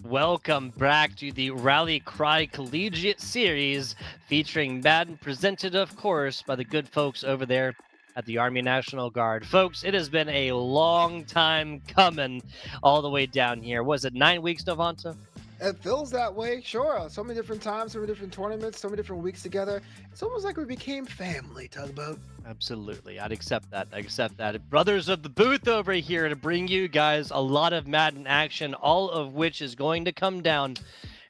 Welcome back to the Rally Cry Collegiate series featuring Madden, presented, of course, by the good folks over there at the Army National Guard. Folks, it has been a long time coming all the way down here. Was it 9 weeks, Novanta? It feels that way, sure. So many different times, so many different tournaments, so many different weeks together. It's almost like we became family, Tugboat. Absolutely. I'd accept that. I accept that. Brothers of the booth over here to bring you guys a lot of Madden action, all of which is going to come down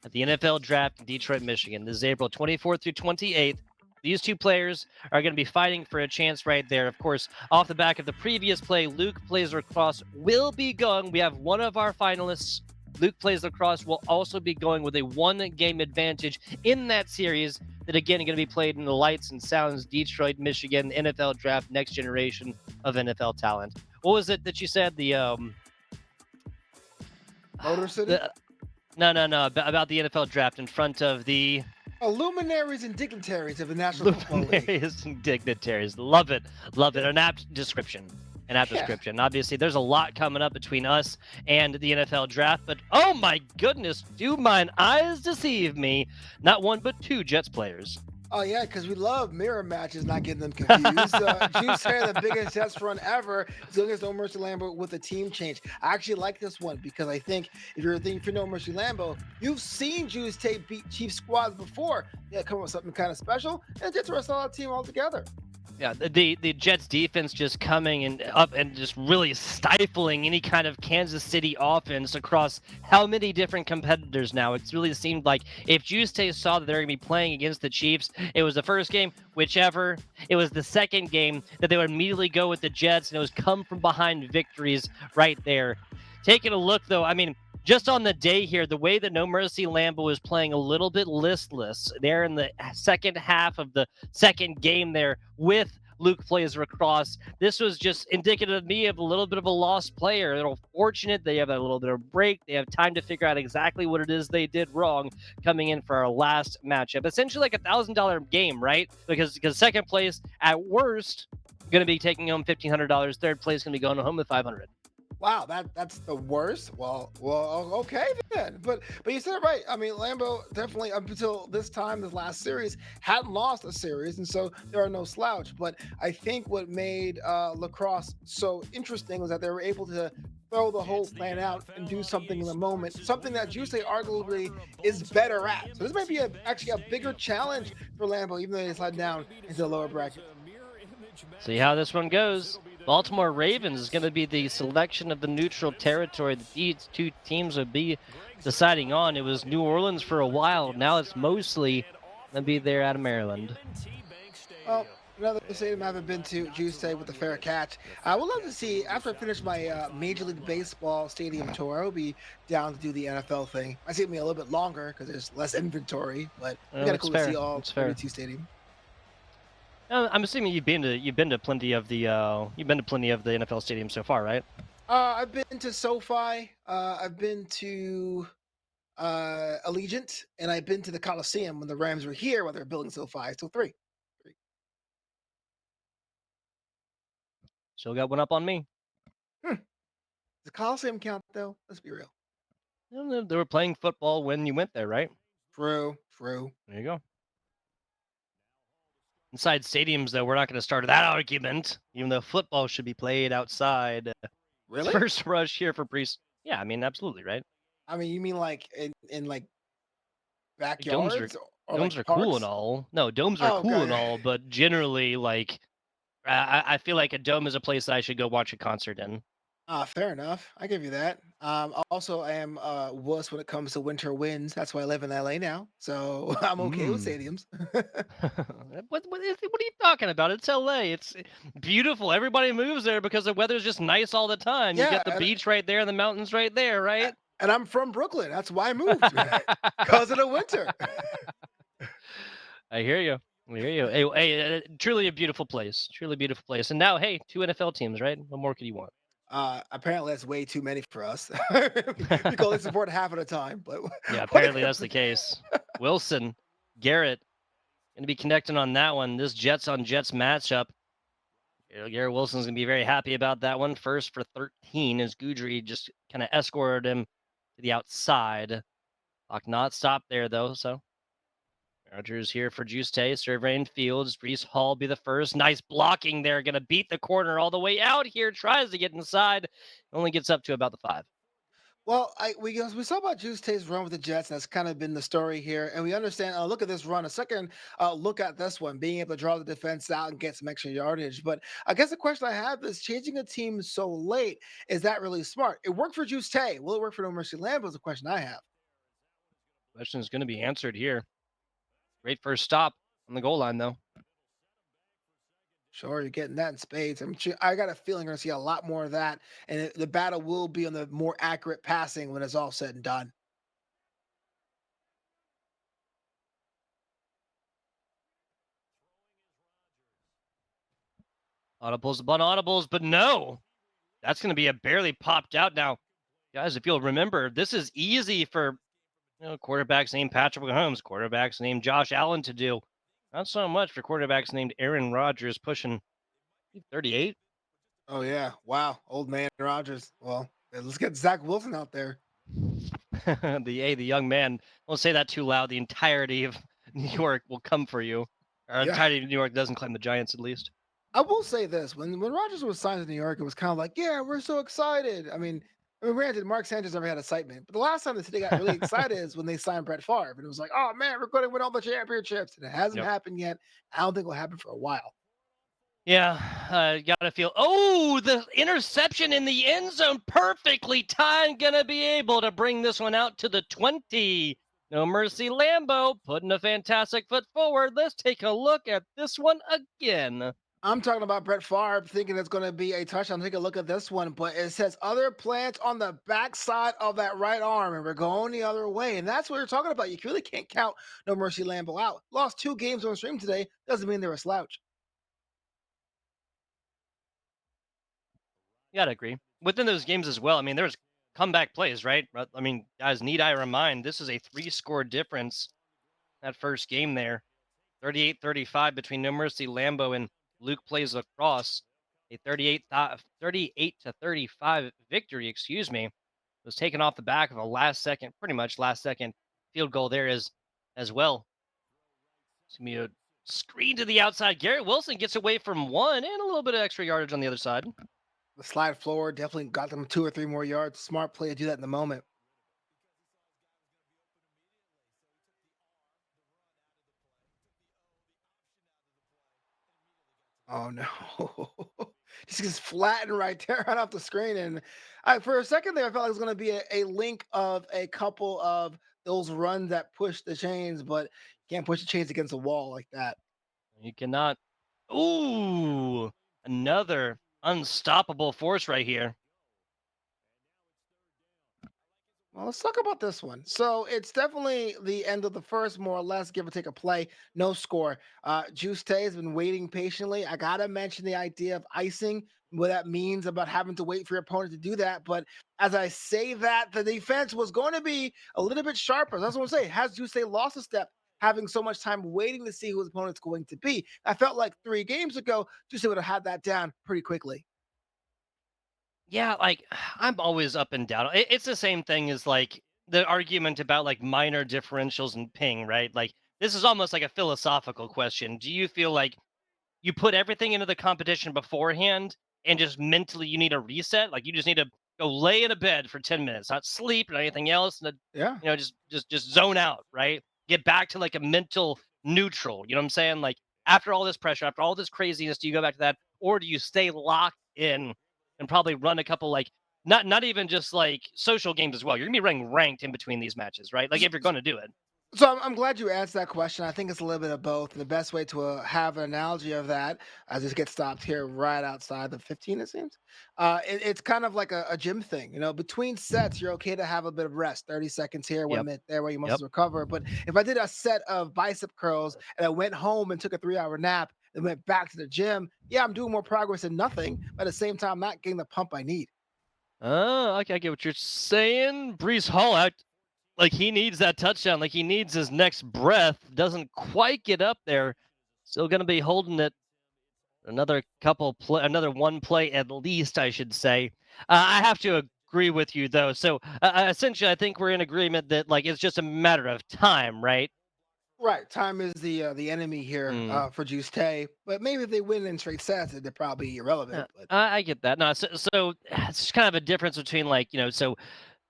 at the NFL draft in Detroit, Michigan. This is April 24th through 28th. These two players are going to be fighting for a chance right there. Of course, off the back of the previous play, Luke Plays Lacrosse will be going. We have one of our finalists. Luke Plays Lacrosse will also be going with a one-game advantage in that series that, again, are going to be played in the Lights and Sounds Detroit, Michigan NFL Draft, next generation of NFL talent. What was it that you said? Motor City? No. About the NFL Draft in front of the Luminaries and dignitaries of the National Football League. luminaries and dignitaries. Love it. Love it. An apt description. Obviously, there's a lot coming up between us and the NFL draft, but oh my goodness, do mine eyes deceive me? Not one, but two Jets players. Oh, yeah, because we love mirror matches, not getting them confused. Juixetae, the biggest Jets run ever, is going against NoMercyLambo with a team change. I actually like this one because I think if you're thinking for NoMercyLambo, you've seen Juixetae beat Chief squads before. Yeah, come up with something kind of special, and Jets are a solid team altogether. Yeah, the Jets defense just coming and up and just really stifling any kind of Kansas City offense across how many different competitors now. It's really seemed like if Juixetae saw that they're going to be playing against the Chiefs, it was the first game, whichever. It was the second game that they would immediately go with the Jets, and it was come from behind victories right there. Taking a look, though, I mean, just on the day here, the way that NoMercyLambo is playing a little bit listless there in the second half of the second game there with Luke Plays Lacrosse, this was just indicative to me of a little bit of a lost player. They're fortunate they have a little bit of break. They have time to figure out exactly what it is they did wrong coming in for our last matchup. Essentially like $1,000 game, right? Because second place, at worst, going to be taking home $1,500. Third place going to be going home with $500. Wow, that's the worst. Well, okay then. But you said it right. I mean, Lambo definitely up until this time, this last series, hadn't lost a series, and so there are no slouch. But I think what made Lacrosse so interesting was that they were able to throw the whole plan out and do something in the moment, something that Juixetae arguably is better at. So this might be actually a bigger challenge for Lambo, even though they slide down into the lower bracket. See how this one goes. Baltimore Ravens is going to be the selection of the neutral territory that these two teams would be deciding on. It was New Orleans for a while. Now it's mostly going to be there out of Maryland. Well, another stadium I haven't been to, Juixetae with the fair catch. I would love to see, after I finish my Major League Baseball stadium tour, I will be down to do the NFL thing. I see it me a little bit longer because there's less inventory, but we got to cool to see all 32 stadium. I'm assuming you've been to plenty of the NFL stadiums so far, right? I've been to SoFi. I've been to Allegiant, and I've been to the Coliseum when the Rams were here while they were building SoFi. So three. Still got one up on me. Does the Coliseum count though? Let's be real. They were playing football when you went there, right? True. There you go. Inside stadiums, though, we're not going to start that argument, even though football should be played outside. Really? First rush here for Priest. Yeah, I mean, absolutely, right? I mean, you mean like in like backyards? Domes are cool and all. No, domes are cool and all, but generally, like, I feel like a dome is a place that I should go watch a concert in. Fair enough. I give you that. Also, I am wuss when it comes to winter winds. That's why I live in LA now, so I'm okay with stadiums. What are you talking about? It's LA. It's beautiful. Everybody moves there because the weather's just nice all the time. You get the beach right there and the mountains right there, right? And I'm from Brooklyn. That's why I moved because of the winter. I hear you. Hey, truly a beautiful place. Truly beautiful place. And now, hey, two NFL teams, right? What more could you want? Apparently that's way too many for us. We can only support half at a time, but yeah, apparently that's the case. Wilson, Garrett, going to be connecting on that one. This Jets on Jets matchup. Garrett Wilson's going to be very happy about that one. First for 13 as Goudry just kind of escorted him to the outside. Clock not stopped there, though, so Rogers here for Juixetae, surveying fields. Brees Hall be the first. Nice blocking there. Going to beat the corner all the way out here. Tries to get inside. Only gets up to about the 5. Well, we saw about Juice run with the Jets, and that's kind of been the story here. And we understand. Look at this run. A second look at this one, being able to draw the defense out and get some extra yardage. But I guess the question I have is, changing a team so late, is that really smart? It worked for Juice. Will it work for No Mercy Lambo? Is the question I have. Question is going to be answered here. Great first stop on the goal line, though. Sure, you're getting that in spades. I got a feeling we're gonna see a lot more of that, and the battle will be on the more accurate passing when it's all said and done. Audibles upon audibles, but no. That's going to be a barely popped out now. Guys, if you'll remember, this is easy for quarterbacks named Patrick Mahomes, quarterbacks named Josh Allen to do. Not so much for quarterbacks named Aaron Rodgers, pushing 38. Oh yeah, wow, old man Rogers. Well, let's get Zach Wilson out there. The young man. Don't say that too loud. The entirety of New York will come for you. Or Yeah, entirety of New York doesn't claim the Giants, at least. I will say this: when Rogers was signed to New York, it was kind of like, yeah, we're so excited. Granted, Mark Sanchez never had excitement, but the last time the city got really excited is when they signed Brett Favre, and it was like, oh man, we're going to win all the championships, and it hasn't Yep. happened yet. I don't think it'll happen for a while. Yeah, gotta feel. Oh, the interception in the end zone, perfectly timed. Gonna be able to bring this one out to the 20. No Mercy Lambo putting a fantastic foot forward. Let's take a look at this one again. I'm talking about Brett Favre thinking it's going to be a touchdown. Take a look at this one, but it says other plants on the backside of that right arm, and we're going the other way. And that's what we're talking about. You really can't count No Mercy Lambo out. Lost 2 games on stream today. Doesn't mean they're a slouch. You gotta agree. Within those games as well, I mean, there's comeback plays, right? I mean, guys, need I remind, this is a 3-score difference. That first game there, 38-35 between No Mercy Lambo and Luke plays across. A 38 to 35 victory, excuse me, was taken off the back of a pretty much last second field goal there as well. It's gonna be a screen to the outside. Garrett Wilson gets away from one and a little bit of extra yardage on the other side. The slide forward definitely got them 2 or 3 more yards. Smart play to do that in the moment. Oh no. Just gets flattened right there, right off the screen. And for a second there, I felt like it was going to be a link of a couple of those runs that push the chains, but you can't push the chains against a wall like that. You cannot. Ooh, another unstoppable force right here. Well, let's talk about this one. So it's definitely the end of the first, more or less, give or take a play, no score. Juice Tay has been waiting patiently. I gotta mention the idea of icing, what that means about having to wait for your opponent to do that. But as I say that, the defense was going to be a little bit sharper. That's what I'm saying. Has Juice Tay lost a step? Having so much time waiting to see who his opponent's going to be. I felt like 3 games ago, Juice would have had that down pretty quickly. Yeah, like I'm always up and down. It's the same thing as like the argument about like minor differentials and ping, right? Like this is almost like a philosophical question. Do you feel like you put everything into the competition beforehand and just mentally you need a reset? Like you just need to go lay in a bed for 10 minutes, not sleep or anything else, and then, Yeah. just zone out, right? Get back to like a mental neutral. You know what I'm saying? Like after all this pressure, after all this craziness, do you go back to that, or do you stay locked in and probably run a couple like not even just like social games as well? You're gonna be running ranked in between these matches, right? Like if you're gonna do it. So I'm glad you asked that question. I think it's a little bit of both. The best way to have an analogy of that, I just get stopped here right outside the 15, it seems. It's kind of like a gym thing. Between sets, you're okay to have a bit of rest, 30 seconds here, one Yep. minute there, where you Yep. must recover. But if I did a set of bicep curls and I went home and took a 3-hour nap and went back to the gym, yeah, I'm doing more progress than nothing. But at the same time, I'm not getting the pump I need. Oh, okay, I get what you're saying. Brees Hall out like he needs that touchdown, like he needs his next breath. Doesn't quite get up there. Still going to be holding it another one play at least, I should say. I have to agree with you though. So essentially, I think we're in agreement that like it's just a matter of time, right? Right, time is the enemy here Mm. for Juixetae, but maybe if they win in straight sets, they're probably irrelevant. But I get that. No, so it's just kind of a difference between like so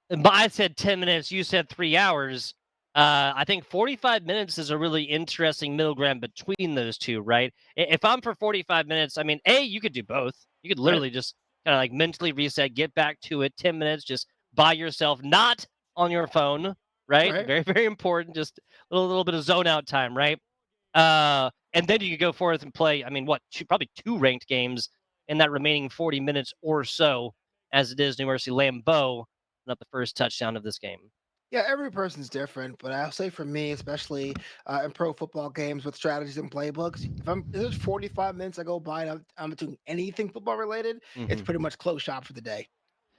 but I said 10 minutes, you said 3 hours. I think 45 minutes is a really interesting middle ground between those two, right? If I'm for 45 minutes, I mean, A, you could do both. You could right, literally just kind of like mentally reset, get back to it, 10 minutes, just by yourself, not on your phone, right? right. Very, very important. Just a little bit of zone out time, right? And then you could go forth and play, I mean, what, probably two ranked games in that remaining 40 minutes or so, as it is New Mercy Lambeau, up the first touchdown of this game. Yeah, every person's different, but I'll say for me, especially in pro football games with strategies and playbooks, if there's 45 minutes I go by and I'm doing anything football related, it's Hmm. pretty much close shop for the day.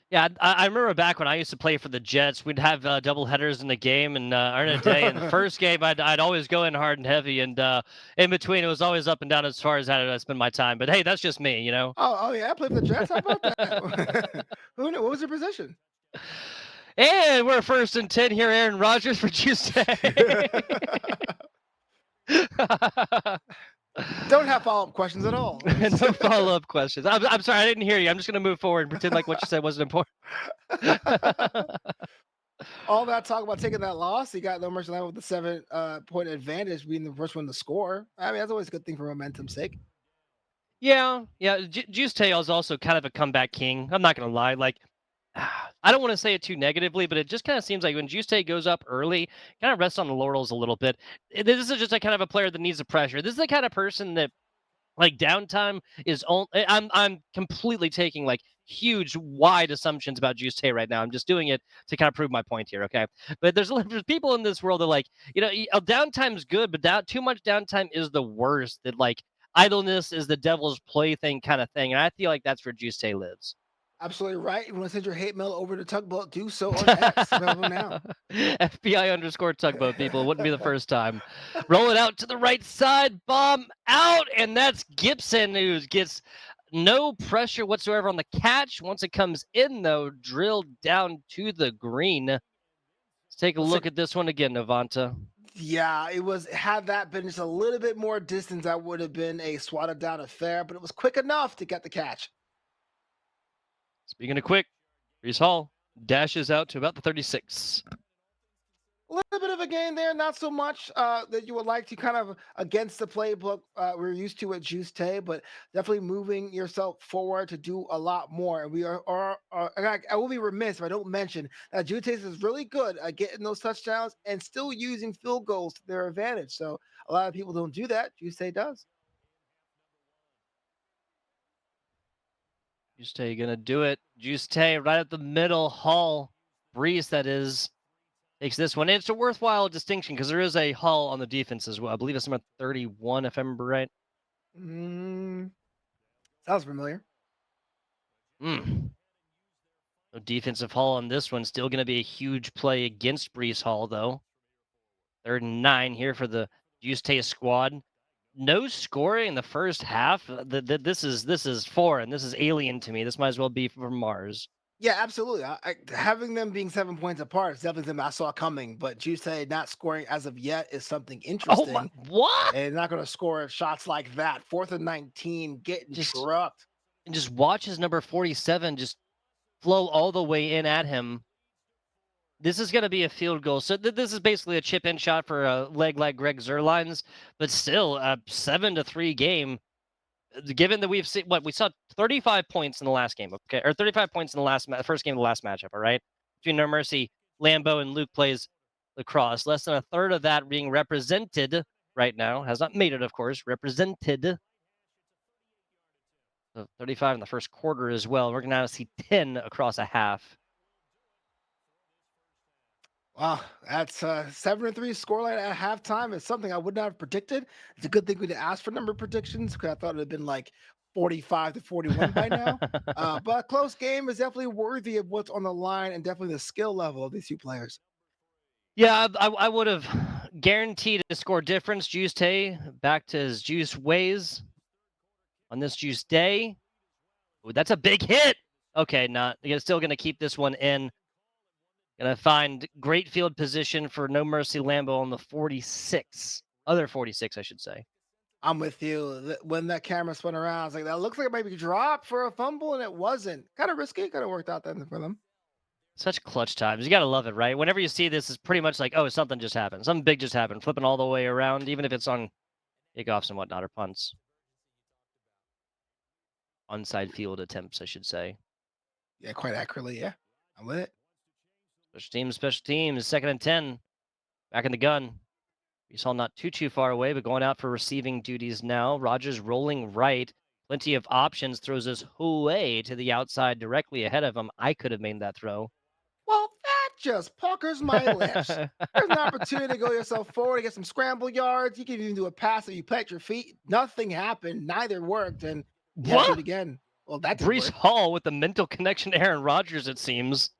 Yeah, I remember back when I used to play for the Jets, we'd have double headers in the game and or in a day. And the first game, I'd always go in hard and heavy, and in between, it was always up and down as far as how did I spend my time. But hey, that's just me, you know. Oh yeah, I played for the Jets. How about that? Who knew? What was your position? And we're first and 10 here, Aaron Rodgers for Juixetae. Don't have follow up questions at all. No follow-up questions. I'm sorry, I didn't hear you. I'm just gonna move forward and pretend like what you said wasn't important. All that talk about taking that loss, you got NoMercyLambo with the 7 point advantage, being the first one to score. I mean, that's always a good thing for momentum's sake. Yeah, yeah. Juice is also kind of a comeback king. I'm not gonna lie. Like, I don't want to say it too negatively, but it just kind of seems like when Juice goes up early, kind of rests on the laurels a little bit. This is just a kind of a player that needs the pressure. This is the kind of person that like downtime is only. I'm completely taking like huge wide assumptions about Juice right now. I'm just doing it to kind of prove my point here, okay? But there's people in this world that like downtime's good, but too much downtime is the worst. That like idleness is the devil's plaything kind of thing, and I feel like that's where Juice lives. Absolutely right. You want to send your hate mail over to Tugboat? Do so on X. Available now. FBI underscore tugboat people. It wouldn't be the first time. Roll it out to the right side. Bomb out. And that's Gibson who gets no pressure whatsoever on the catch. Once it comes in, though, drilled down to the green. Let's take a Let's look take, at this one again, Navanta. yeah, it was. Had that been just a little bit more distance, that would have been a swatted down affair, but it was quick enough to get the catch. Speaking of quick, Reese Hall dashes out to about the 36. A little bit of a gain there, not so much that you would like to, kind of against the playbook we're used to at Juixetae, but definitely moving yourself forward to do a lot more. And we and I will be remiss if I don't mention that Juixetae is really good at getting those touchdowns and still using field goals to their advantage. So a lot of people don't do that. Juixetae does. Juice gonna do it. Juice right up the middle. Hall. Breeze, that is. Takes this one. It's a worthwhile distinction because there is a Hull on the defense as well. I believe it's number 31, if I remember right. Mm, sounds familiar. Mm. No defensive Hull on this one. Still going to be a huge play against Brees Hall, though. 3rd and 9 here for the Juice squad. No scoring in the first half. This is foreign. This is alien to me. This might as well be from Mars. Yeah, absolutely. Having them being 7 points apart is definitely something I saw coming, but Juice not scoring as of yet is something Oh my! interesting. What? And not going to score shots like that. 4th and 19, getting Just trucked. watch his number 47 just flow all the way in at him. This is going to be a field goal. So this is basically a chip in shot for a leg like Greg Zerlines, but still a 7-3 game. Given that we've seen what we saw 35 points in the last game, okay, or 35 points in the first game of the last matchup, all right, between No Mercy, Lambo, and Luke plays lacrosse. Less than a third of that being represented right now, has not made it, of course, represented. So 35 in the first quarter as well. We're going to see 10 across a half. Wow, that's 7-3 scoreline at halftime. It's something I would not have predicted. It's a good thing we didn't ask for number predictions because I thought it would have been like 45-41 by now. But close game is definitely worthy of what's on the line and definitely the skill level of these two players. Yeah, I would have guaranteed a score difference. Juice back to his juice ways on this juice day. Ooh, that's a big hit. Okay, not. You're still going to keep this one in. Going to find great field position for No Mercy Lambo on the 46. Other 46, I should say. I'm with you. When that camera spun around, I was like, that looks like it might be dropped for a fumble, and it wasn't. Kind of risky. Could have worked out then for them. Such clutch times. You got to love it, right? Whenever you see this, it's pretty much like, oh, something just happened. Something big just happened. Flipping all the way around, even if it's on kickoffs and whatnot, or punts. Onside field attempts, I should say. Yeah, quite accurately. Yeah, I'm with it. Special teams. 2nd and 10. Back in the gun. We saw not too far away, but going out for receiving duties now. Rogers rolling right. Plenty of options. Throws us way to the outside directly ahead of him. I could have made that throw. Well, that just puckers my lips. There's an opportunity to go yourself forward to get some scramble yards. You can even do a pass that you plant your feet. Nothing happened. Neither worked, and you have to do it What? again. Well, that didn't Brees work. Hall with the mental connection to Aaron Rodgers, it seems.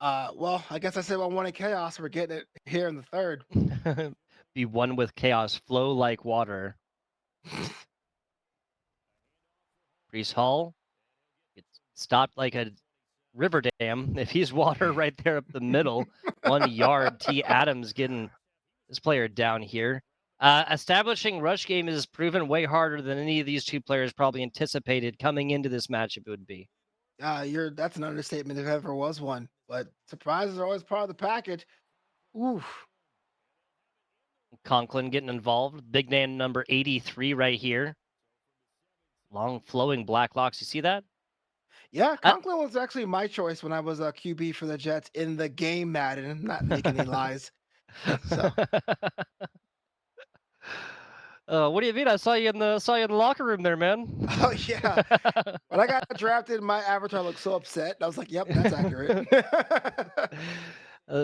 Well, I guess I said I wanted chaos. We're getting it here in the third. Be one with chaos, flow like water. Brees Hall gets stopped like a river dam. If he's water right there up the middle, 1 yard. T. Adams getting this player down here. Establishing rush game is proven way harder than any of these two players probably anticipated coming into this matchup. It would be That's an understatement if ever was one. But surprises are always part of the package. Oof. Conklin getting involved. Big name number 83 right here. Long flowing black locks. You see that? Yeah, Uh, Conklin was actually my choice when I was a QB for the Jets in the game Madden. I'm not making any lies. So, what do you mean? I saw you in the locker room there, man. oh yeah, when I got drafted, my avatar looked so upset. I was like, "Yep, that's accurate."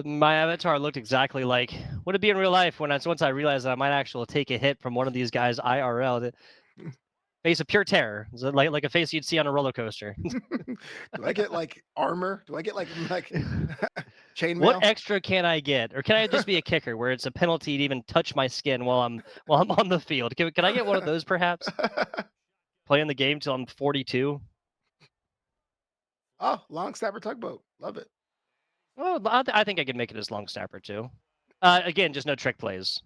My avatar looked exactly like would it be in real life when once I realized that I might actually take a hit from one of these guys IRL. The face of pure terror, like a face you'd see on a roller coaster. Do I get like armor? Do I get like What chainmail? extra can I get, or can I just be a kicker where it's a penalty to even touch my skin while I'm on the field? Can I get one of those perhaps? Playing the game till I'm 42. Oh, long snapper tugboat. Love it. Well, I think I could make it as long snapper too. Again, just no trick plays.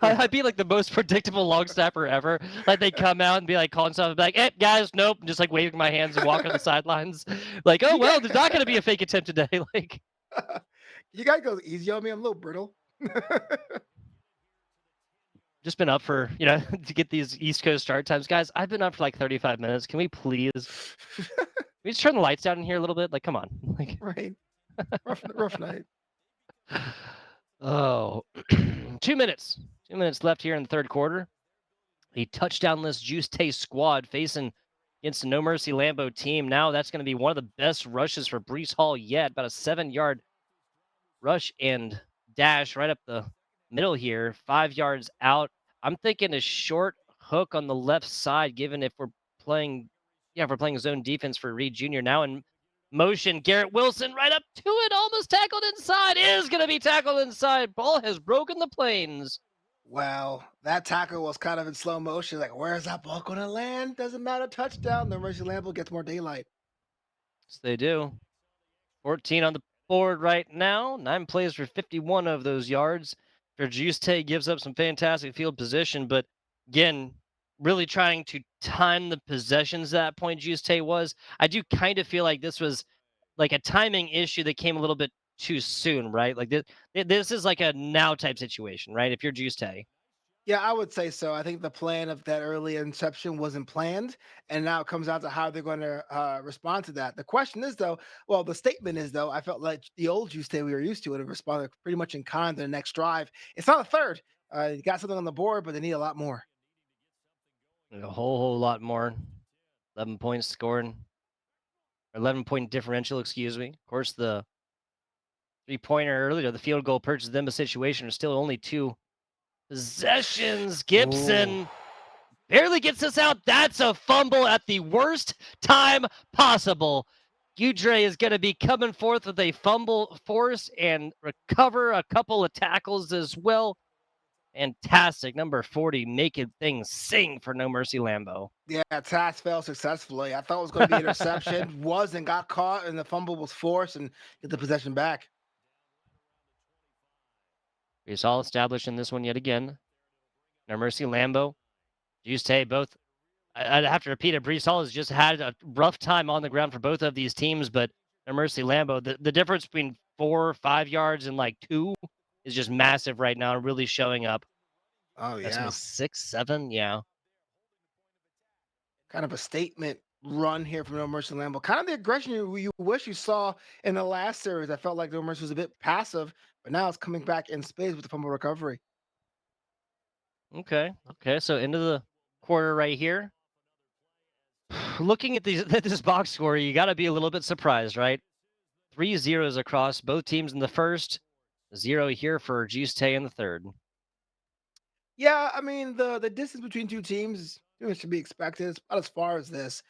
I'd be like the most predictable long snapper ever. Like they come out and be like calling something like, "Hey guys, nope," and just like waving my hands and walking on the sidelines. Like, oh you well, got there's not going to be a fake attempt today. Like, you gotta go easy on me. I'm a little brittle. just been up for to get these East Coast start times, guys. I've been up for like 35 minutes. Can we please? Can we just turn the lights down in here a little bit? Like, come on. Like, Right. Rough night. oh, 2 minutes. 2 minutes left here in the third quarter. A touchdownless Juixetae squad facing against the No Mercy Lambo team. Now that's going to be one of the best rushes for Brees Hall yet. About a 7 yard rush and dash right up the middle here. 5 yards out. I'm thinking a short hook on the left side, given if we're playing, if we're playing zone defense for Reed Jr. now in motion. Garrett Wilson right up to it, almost tackled inside. Is going to be tackled inside. Ball has broken the planes. Well, that tackle was kind of in slow motion. Like, where's that ball going to land? Doesn't matter. Touchdown. The NoMercyLambo gets more daylight. Yes, they do. 14 on the board right now. 9 plays for 51 of those yards. Juixetae gives up some fantastic field position, but again, really trying to time the possessions at that point Juixetae was. I do kind of feel like this was like a timing issue that came a little bit too soon, right? Like this is like a now type situation, right? If you're Juixetae. Yeah, I would say so. I think the plan of that early inception wasn't planned, and now it comes down to how they're going to respond to that. The question is, though, well, the statement is, though, I felt like the old Juice Day we were used to would have responded pretty much in kind to the next drive. It's not a third. You got something on the board, but they need a lot more. A whole lot more. 11 points scored. 11-point differential, excuse me. Of course, the 3-pointer earlier, the field goal purchased them a situation. There's still only 2 possessions. Ooh. Gibson barely gets us out. That's a fumble at the worst time possible. Gudre is going to be coming forth with a fumble force and recover a couple of tackles as well. Fantastic. Number 40, making things sing for No Mercy Lambo. Yeah, Tass fell successfully. I thought it was going to be interception, wasn't, got caught, and the fumble was forced and get the possession back. It's all established in this one yet again. No Mercy Lambo, Juixetae, both. I'd have to repeat it. Brees Hall has just had a rough time on the ground for both of these teams, but No Mercy Lambo, the difference between 4 or 5 yards and like two is just massive right now, really showing up. Oh, That's gonna be yeah. 6, 7, yeah. Kind of a statement run here from No Mercy Lambo. Kind of the aggression you wish you saw in the last series. I felt like No Mercy was a bit passive, but now it's coming back in space with the fumble recovery. Okay, okay. So into the quarter right here. Looking at these at this box score, you got to be a little bit surprised, right? Three zeros across both teams in the first, zero here for Juixetae in the third. Yeah, I mean the distance between two teams is it should be expected. It's about as far as this.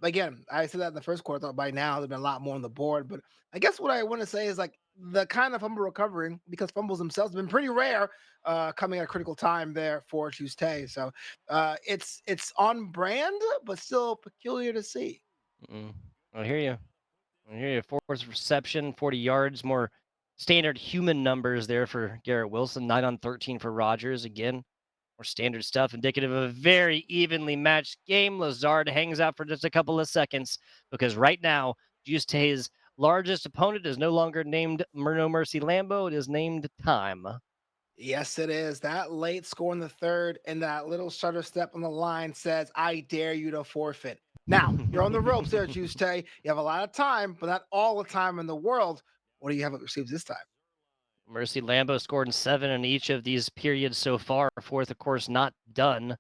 Again, I said that in the first quarter. I thought by now there'd been a lot more on the board, but I guess what I want to say is like the kind of fumble recovering because fumbles themselves have been pretty rare, coming at a critical time there for Tuesday. So it's on brand, but still peculiar to see. Mm-mm. I hear you. I hear you. Fourth reception, 40 yards, more standard human numbers there for Garrett Wilson. 9 on 13 for Rogers. Again, more standard stuff, indicative of a very evenly matched game. Lazard hangs out for just a couple of seconds because right now, Juixtae's largest opponent is no longer named No Mercy Lambo. It is named Time. Yes, it is. That late score in the third and that little shutter step on the line says, I dare you to forfeit. Now, you're on the ropes there, Tuesday. You have a lot of time, but not all the time in the world. What do you have up your sleeves this time? Mercy Lambo scored in 7 in each of these periods so far. Fourth, of course, not done.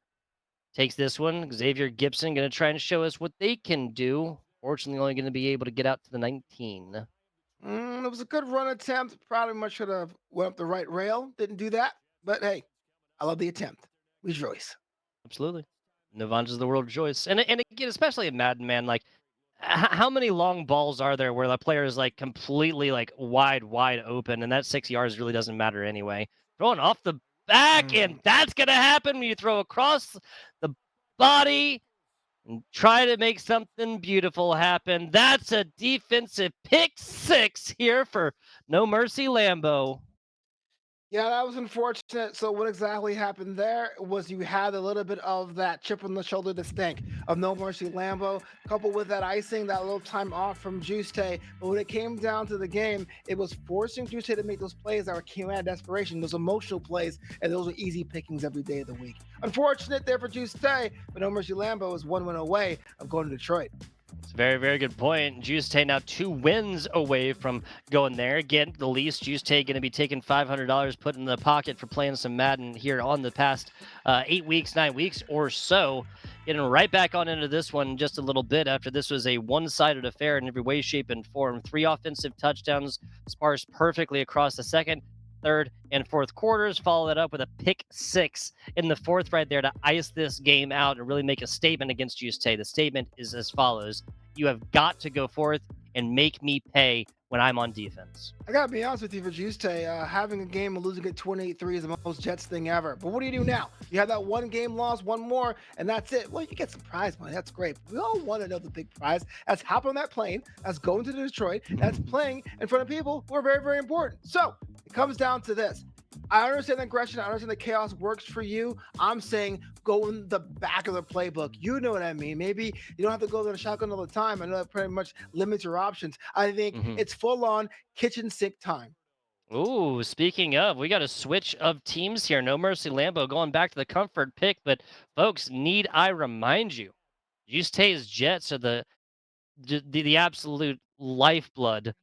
Takes this one. Xavier Gibson going to try and show us what they can do. Fortunately, only going to be able to get out to the 19. It was a good run attempt. Probably much should have went up the right rail. Didn't do that. But hey, I love the attempt. Rejoice. Absolutely. Novanja's the world choice. And again, especially in Madden, man, like how many long balls are there where the player is like completely like wide open and that 6 yards really doesn't matter anyway. Throwing off the back, Mm. and that's gonna happen when you throw across the body and try to make something beautiful happen. That's a defensive pick six here for No Mercy Lambo. Yeah, that was unfortunate. So what exactly happened there was you had a little bit of that chip on the shoulder to stink of No Mercy Lambo, coupled with that icing, that little time off from Juixetae. But when it came down to the game, it was forcing Juixetae to make those plays that came out of desperation, those emotional plays, and those were easy pickings every day of the week. Unfortunate there for Juixetae, but No Mercy Lambo is 1 win away of going to Detroit. It's a very, very good point. Juixetae now 2 wins away from going there. Again, the least Juixetae going to be taking $500 put in the pocket for playing some Madden here on the past 8 weeks, 9 weeks or so. Getting right back on into this one just a little bit after this was a one-sided affair in every way, shape, and form. 3 offensive touchdowns sparse perfectly across the second, third, and fourth quarters. Follow that up with a pick six in the fourth right there to ice this game out and really make a statement against Juixetae. The statement is as follows: you have got to go forth and make me pay when I'm on defense. I gotta be honest with you, for Tuesday, having a game and losing it 28-3 is the most Jets thing ever. But what do you do now? You have that one game loss, one more, and that's it. Well, you get some prize money. That's great. We all want to know the big prize. That's hopping on that plane. That's going to Detroit. That's playing in front of people who are very, very important. So it comes down to this. I understand the aggression. I understand the chaos works for you. I'm saying go in the back of the playbook. You know what I mean? Maybe you don't have to go to the shotgun all the time. I know that pretty much limits your options. I think Mm-hmm. it's full on kitchen sink time. Ooh, speaking of, we got a switch of teams here. No Mercy Lambo going back to the comfort pick, but folks, need I remind you, Juixtae's Jets are the absolute lifeblood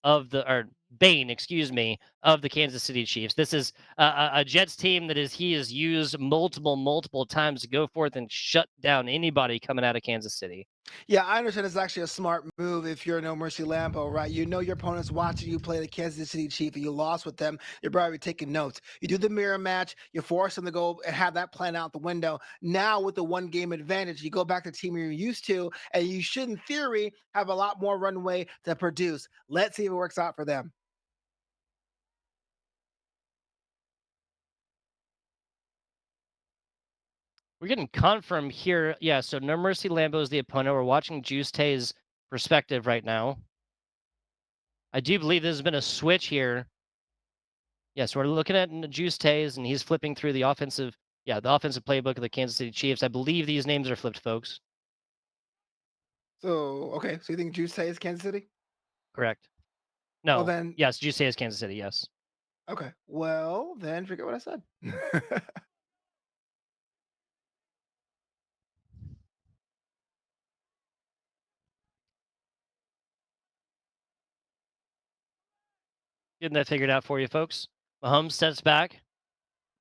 of the or bane, excuse me, of the Kansas City Chiefs. This is a Jets team that is he has used multiple times to go forth and shut down anybody coming out of Kansas City. Yeah, I understand it's actually a smart move if you're No Mercy Lambo, right? You know your opponent's watching you play the Kansas City Chief and you lost with them. You're probably taking notes. You do the mirror match, you force them to go and have that plan out the window. Now, with the one game advantage, you go back to the team you're used to, and you should, in theory, have a lot more runway to produce. Let's see if it works out for them. We're getting confirmed here. Yeah, so No Mercy Lambo is the opponent. We're watching Juixetae's perspective right now. I do believe this has been a switch here. Yes, we're looking at Juixetae's, and he's flipping through the offensive playbook of the Kansas City Chiefs. I believe these names are flipped, folks. So okay, so you think Juice is Kansas City? Correct. Well No. then, Yes, Juixetae is Kansas City. Yes. okay. Well then, forget what I said. Getting that figured out for you, folks. Mahomes steps back.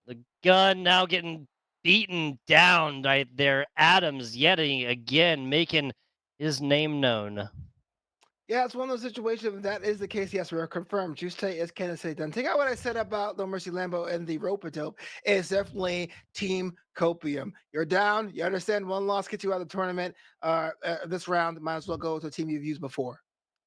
The gun now getting beaten down right there. Adams yet again making his name known. Yeah, it's one of those situations. If that is the case, yes, we're confirmed. Juice is Kansas City done. Take out what I said about No Mercy Lambo and the rope dope. It's definitely team copium. You're down. You understand one loss gets you out of the tournament. This round might as well go to a team you've used before.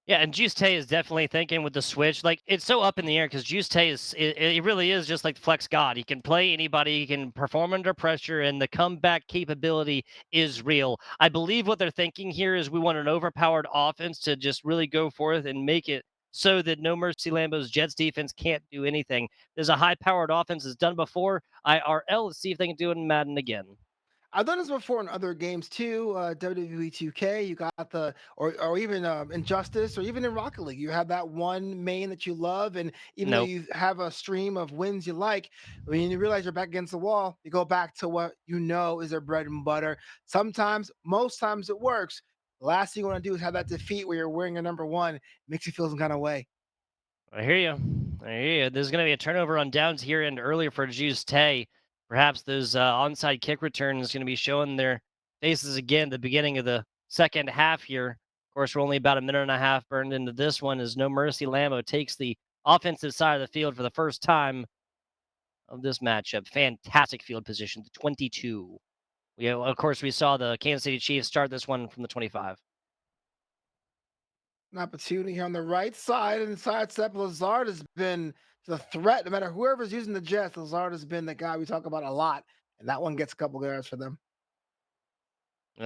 Yeah, and Juixetae is definitely thinking with the switch. Like it's so up in the air because Juixetae it really is just like Flex God. He can play anybody, he can perform under pressure, and the comeback capability is real. I believe what they're thinking here is we want an overpowered offense to just really go forth and make it so that No Mercy Lambo's Jets defense can't do anything. There's a high powered offense that's done before IRL. Let's see if they can do it in Madden again. I've done this before in other games too. WWE 2K, you got or even Injustice, or even in Rocket League, you have that one main that you love, and even though Nope. you have a stream of wins you like, when you realize you're back against the wall, you go back to what you know is their bread and butter. Sometimes, most times, it works. The last thing you want to do is have that defeat where you're wearing a number one. It makes you feel some kind of way. I hear you. I hear you. There's going to be a turnover on downs here and earlier for Juice Tay. Perhaps those onside kick returns going to be showing their faces again at the beginning of the second half here. Of course, we're only about a minute and a half burned into this one as No Mercy Lambo takes the offensive side of the field for the first time of this matchup. Fantastic field position, the 22. Of course, we saw the Kansas City Chiefs start this one from the 25. An opportunity here on the right side, and sidestep Lazard has been the threat. No matter whoever's using the Jets, Lazard has been the guy we talk about a lot, and that one gets a couple yards for them.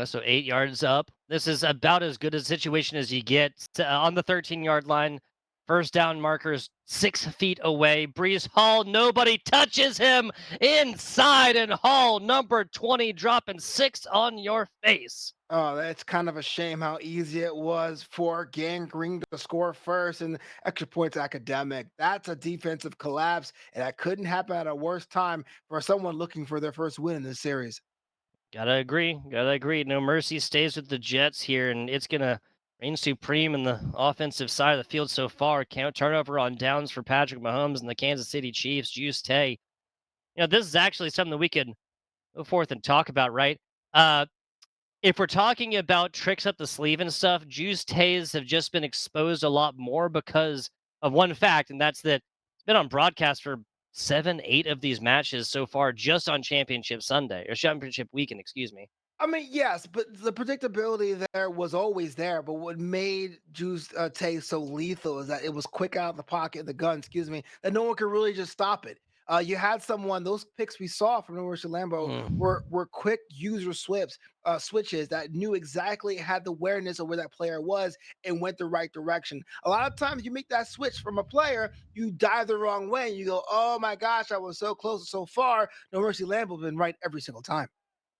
So 8 yards up. This is about as good a situation as you get on the 13-yard line. First down markers 6 feet away. Brees Hall, nobody touches him inside, and Hall, number 20, dropping six on your face. Oh, it's kind of a shame how easy it was for Gangrene to score first and extra points academic. That's a defensive collapse, and that couldn't happen at a worse time for someone looking for their first win in this series. Gotta agree. Gotta agree. No Mercy stays with the Jets here, and it's gonna reign supreme in the offensive side of the field so far. Count turnover on downs for Patrick Mahomes and the Kansas City Chiefs. Juice Tay. This is actually something that we could go forth and talk about, right? Uh, if we're talking about tricks up the sleeve and stuff, Juice Tays have just been exposed a lot more because of one fact, and that's that it's been on broadcast for 7, 8 of these matches so far, just on Championship Sunday or Championship Weekend, excuse me. I mean, yes, but the predictability there was always there. But what made Juice Tay so lethal is that it was quick out of the pocket, the gun, excuse me, that no one could really just stop it. You had someone; those picks we saw from NoMercyLambo Mm. were quick user switches that knew exactly had the awareness of where that player was and went the right direction. A lot of times, you make that switch from a player, you dive the wrong way, and you go, "Oh my gosh, I was so close so far." NoMercyLambo been right every single time.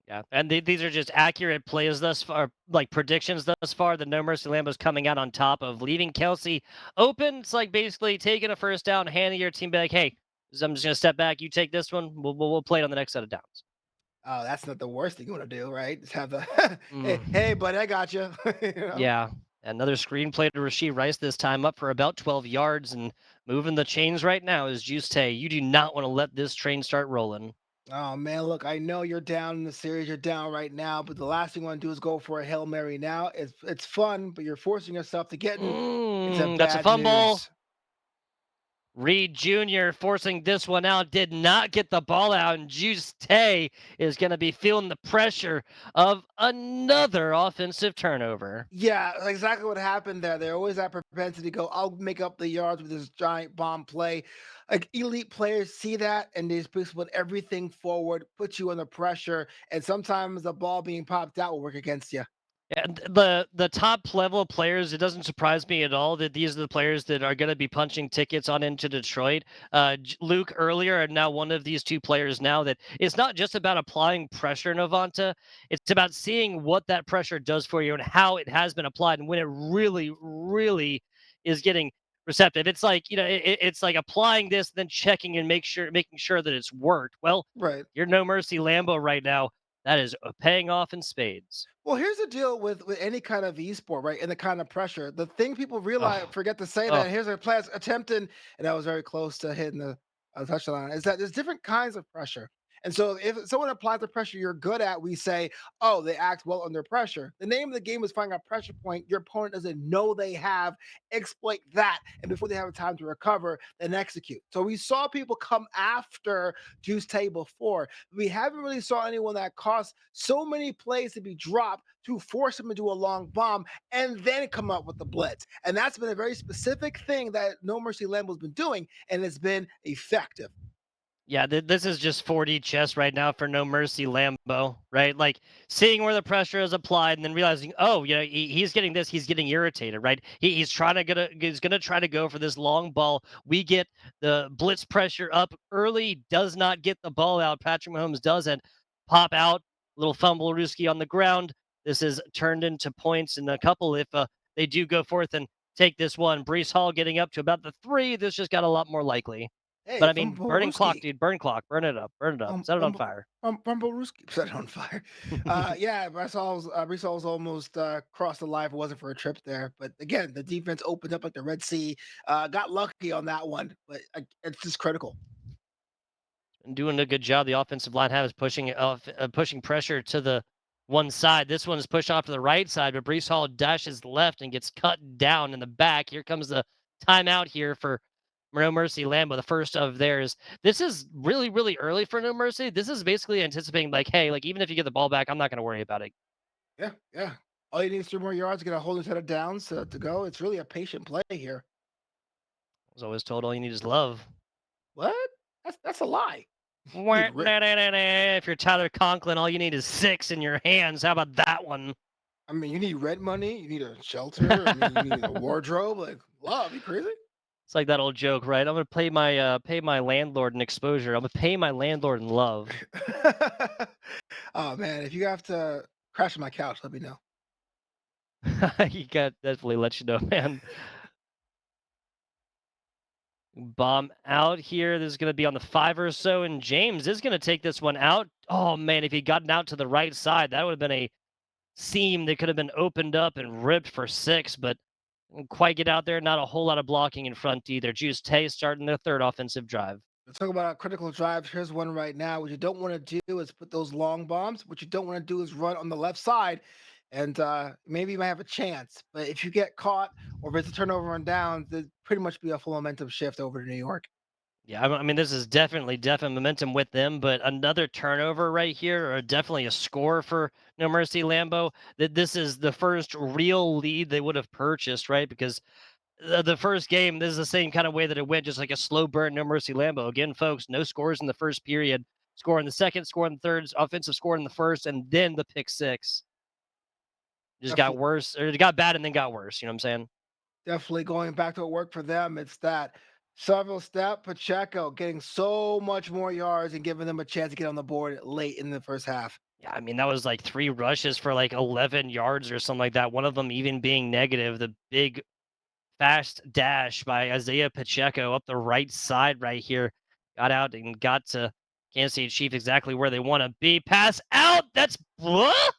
Yeah, and these are just accurate plays thus far, like predictions thus far. The No Mercy Lambo's coming out on top of leaving Kelsey open. It's like basically taking a first down, handing your team back. Hey, I'm just gonna step back. You take this one. We'll play it on the next set of downs. Oh, that's not the worst thing you want to do, right? Just have the hey, Mm. buddy, I got you. you know. Yeah, another screenplay to Rasheed Rice this time up for about 12 yards and moving the chains right now is Juixetae. You do not want to let this train start rolling. Oh man, look, I know you're down in the series, you're down right now, but the last thing you want to do is go for a hail mary now. It's fun, but you're forcing yourself to get into That's a bad fumble. news. Reed Jr. forcing this one out, did not get the ball out, and Juixetae is going to be feeling the pressure of another offensive turnover. Yeah, exactly what happened there. They always that propensity to go, I'll make up the yards with this giant bomb play. Like elite players see that and they just put everything forward, put you under pressure, and sometimes the ball being popped out will work against you. And the top level players, it doesn't surprise me at all that these are the players that are going to be punching tickets on into Detroit. Luke earlier, and now one of these two players now that it's not just about applying pressure, Novanta. It's about seeing what that pressure does for you and how it has been applied, and when it really, really is getting receptive. It's like it's like applying this, then checking and making sure that it's worked. Well, Right. you're no mercy Lambo right now. That is paying off in spades. Well, here's the deal with any kind of esport, right? And the kind of pressure. The thing people realize Oh, forget to say oh, that here's a player attempting, and that was very close to hitting the touchdown, is that there's different kinds of pressure. And so if someone applies the pressure you're good at, we say, oh, they act well under pressure. The name of the game is finding a pressure point your opponent doesn't know they have, exploit that, and before they have time to recover, then execute. So we saw people come after Juice Tay before. We haven't really saw anyone that cost so many plays to be dropped to force him to do a long bomb and then come up with the blitz. And that's been a very specific thing that No Mercy Lambo's been doing, and it's been effective. yeah, this is just 4D chess right now for No Mercy Lambo, right? Like seeing where the pressure is applied and then realizing, oh, he's getting this, he's getting irritated, right? He's gonna try to go for this long ball. We get the blitz pressure up early, does not get the ball out. Patrick Mahomes doesn't pop out, little fumble Ruski on the ground. This is turned into points in a couple if they do go forth and take this one. Brees Hall getting up to about the 3. This just got a lot more likely. But Hey, I mean, burning clock, Fumble dude, burn clock, burn it up, set it on Fumble, fire. Fumble set it on fire. Yeah, Brees Hall's almost crossed the line if it wasn't for a trip there. But again, the defense opened up like the Red Sea. Got lucky on that one, but it's just critical. And doing a good job. The offensive line has pushing pressure to the one side. This one is pushed off to the right side, but Brees Hall dashes left and gets cut down in the back. Here comes the timeout here for No Mercy Lambo, the first of theirs. This is really, really early for No Mercy. This is basically anticipating, like, hey, like even if you get the ball back, I'm not going to worry about it. Yeah, yeah. All you need is 3 more yards, get a whole new set of downs to go. It's really a patient play here. I was always told all you need is love. What? That's a lie. You need Wah, ri- nah, nah, nah, nah. If you're Tyler Conklin, all you need is 6 in your hands. How about that one? I mean, you need rent money, you need a shelter, I mean, you need a wardrobe, like, love, you crazy? It's like that old joke, right? I'm gonna pay my landlord in exposure. I'm gonna pay my landlord in love. Oh, man, if you have to crash on my couch, let me know. You got definitely let you know, man. Bomb out here. This is gonna be on the 5 or so, and James is gonna take this one out. Oh man, if he'd gotten out to the right side, that would have been a seam that could have been opened up and ripped for 6, but didn't quite get out there. Not a whole lot of blocking in front either. Juice starting their third offensive drive. Let's talk about critical drives. Here's one right now. What you don't want to do is put those long bombs. What you don't want to do is run on the left side, and maybe you might have a chance. But if you get caught or if it's a turnover and downs, there'd pretty much be a full momentum shift over to New York. Yeah, I mean, this is definitely momentum with them, but another turnover right here, or definitely a score for No Mercy Lambo. That this is the first real lead they would have purchased, right? Because the first game, this is the same kind of way that it went, just like a slow burn. No Mercy Lambo. Again, folks, no scores in the first period. Score in the second, score in the third, offensive score in the first, and then the pick six. Just got Definitely, worse, or it got bad and then got worse. You know what I'm saying? definitely going back to what worked for them. It's that several step Pacheco getting so much more yards and giving them a chance to get on the board late in the first half. Yeah, I mean, that was like 3 rushes for like 11 yards or something like that. One of them even being negative. The big fast dash by Isaiah Pacheco up the right side right here. Got out and got to Kansas City Chiefs exactly where they want to be. Pass out. That's what?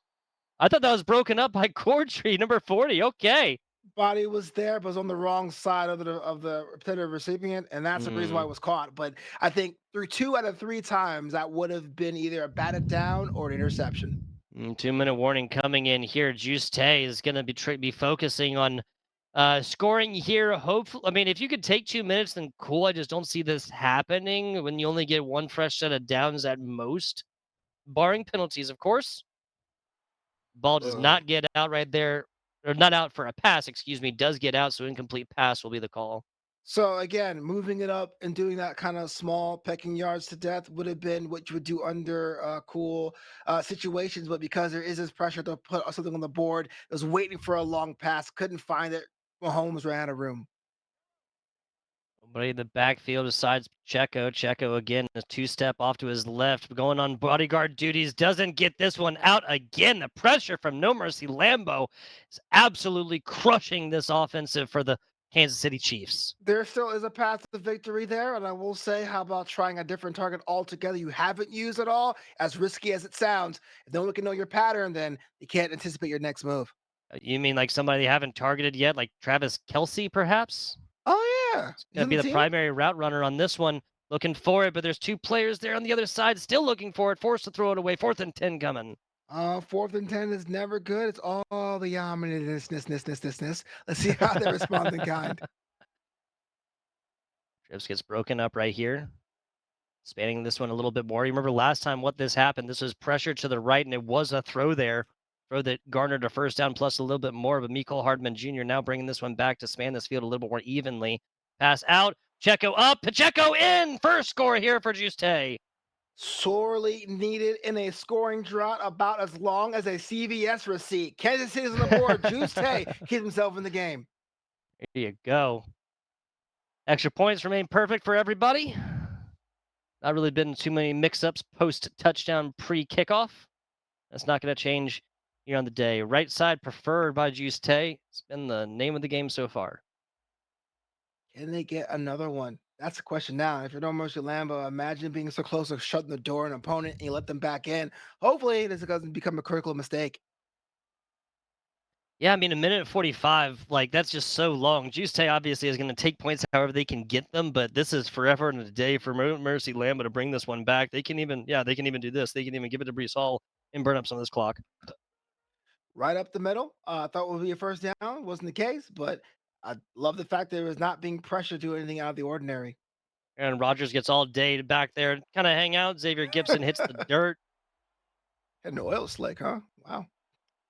I thought that was broken up by Cordry, number 40. Okay. Body was there, but was on the wrong side of the intended recipient, and that's the reason why it Mm, was caught. But I think through 2 out of 3 times, that would have been either a batted down or an interception. 2-minute warning coming in here. Juice Tay is going to be focusing on Scoring here, hopefully. I mean, if you could take 2 minutes, then cool. I just don't see this happening when you only get one fresh set of downs at most, barring penalties, of course. Ball does Ugh. not get out right there, or not out for a pass, excuse me, does get out, so incomplete pass will be the call. So again, moving it up and doing that kind of small pecking yards to death would have been what you would do under cool situations, but because there is this pressure to put something on the board, was waiting for a long pass, couldn't find it. Mahomes ran out of room. Nobody in the backfield besides Checo. Checo again, a two-step off to his left, going on bodyguard duties. Doesn't get this one out again. The pressure from No Mercy Lambo is absolutely crushing this offensive for the Kansas City Chiefs. There still is a path to victory there, and I will say, how about trying a different target altogether you haven't used at all? As risky as it sounds, if no one can know your pattern, then you can't anticipate your next move. You mean like somebody they haven't targeted yet, like Travis Kelsey, perhaps? Oh yeah, It's he's going to on be the the team. primary route runner on this one. Looking for it, but there's two players there on the other side still looking for it. Forced to throw it away. 4th and 10 coming. 4th and 10 is never good. It's all the ominousness. Let's see how they respond in kind. Trips gets broken up right here. Spanning this one a little bit more. You remember last time what this happened? This was pressure to the right, and it was a throw there. Throw that garnered a first down plus a little bit more. But Mecole Hardman Jr. now bringing this one back to span this field a little bit more evenly. Pass out. Pacheco up. Pacheco in. First score here for Juixetae. Sorely needed in a scoring drought about as long as a CVS receipt. Kansas City's on the board. Juice Tay keeps himself in the game. There you go. Extra points remain perfect for everybody. Not really been too many mix-ups post touchdown pre kickoff. That's not going to change here on the day. Right side preferred by Juice Tay. It's been the name of the game so far. Can they get another one? That's the question now. If you're NoMercyLambo, imagine being so close to shutting the door on an opponent and you let them back in. Hopefully, this doesn't become a critical mistake. Yeah, I mean, a minute and 45, like, that's just so long. Juice Tay obviously is going to take points however they can get them, but this is forever and a day for Mercy Lambo to bring this one back. They can even, yeah, they can even do this. They can even give it to Brees Hall and burn up some of this clock. Right up the middle. I thought it would be a first down. Wasn't the case, but I love the fact that it was not being pressured to do anything out of the ordinary. And Rogers gets all day to back there, kind of hang out. Xavier Gibson hits the dirt. Had an oil slick, huh? Wow.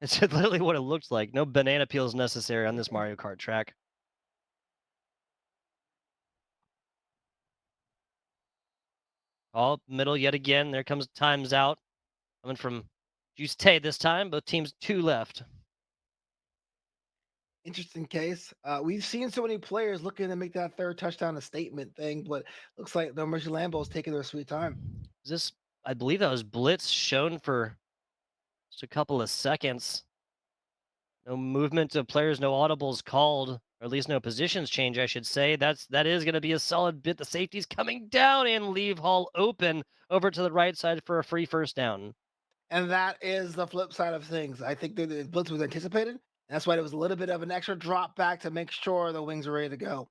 It's literally what it looks like. No banana peels necessary on this Mario Kart track. All middle yet again. There comes times out. Coming from Juice Tay this time. Both teams two left. Interesting case. We've seen so many players looking to make that third touchdown a statement thing, but looks like the Mercy Lambo's taking their sweet time. Is this, I believe that was blitz shown for just a couple of seconds. No movement of players, no audibles called, or at least no positions change, I should say. That is going to be a solid bit. The safety's coming down and leave Hall open over to the right side for a free first down. And that is the flip side of things. I think that the blitz was anticipated. That's why it was a little bit of an extra drop back to make sure the wings are ready to go.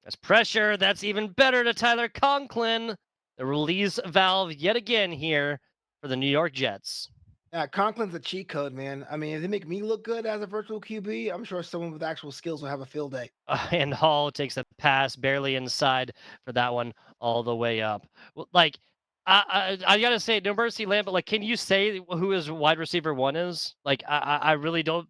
That's pressure. That's even better to Tyler Conklin. The release valve yet again here for the New York Jets. Yeah, Conklin's a cheat code, man. I mean, if they make me look good as a virtual QB, I'm sure someone with actual skills will have a field day. And Hall takes a pass barely inside for that one all the way up. Well, like, I gotta say, no mercy land, but like, can you say who his wide receiver one is? Like, I really don't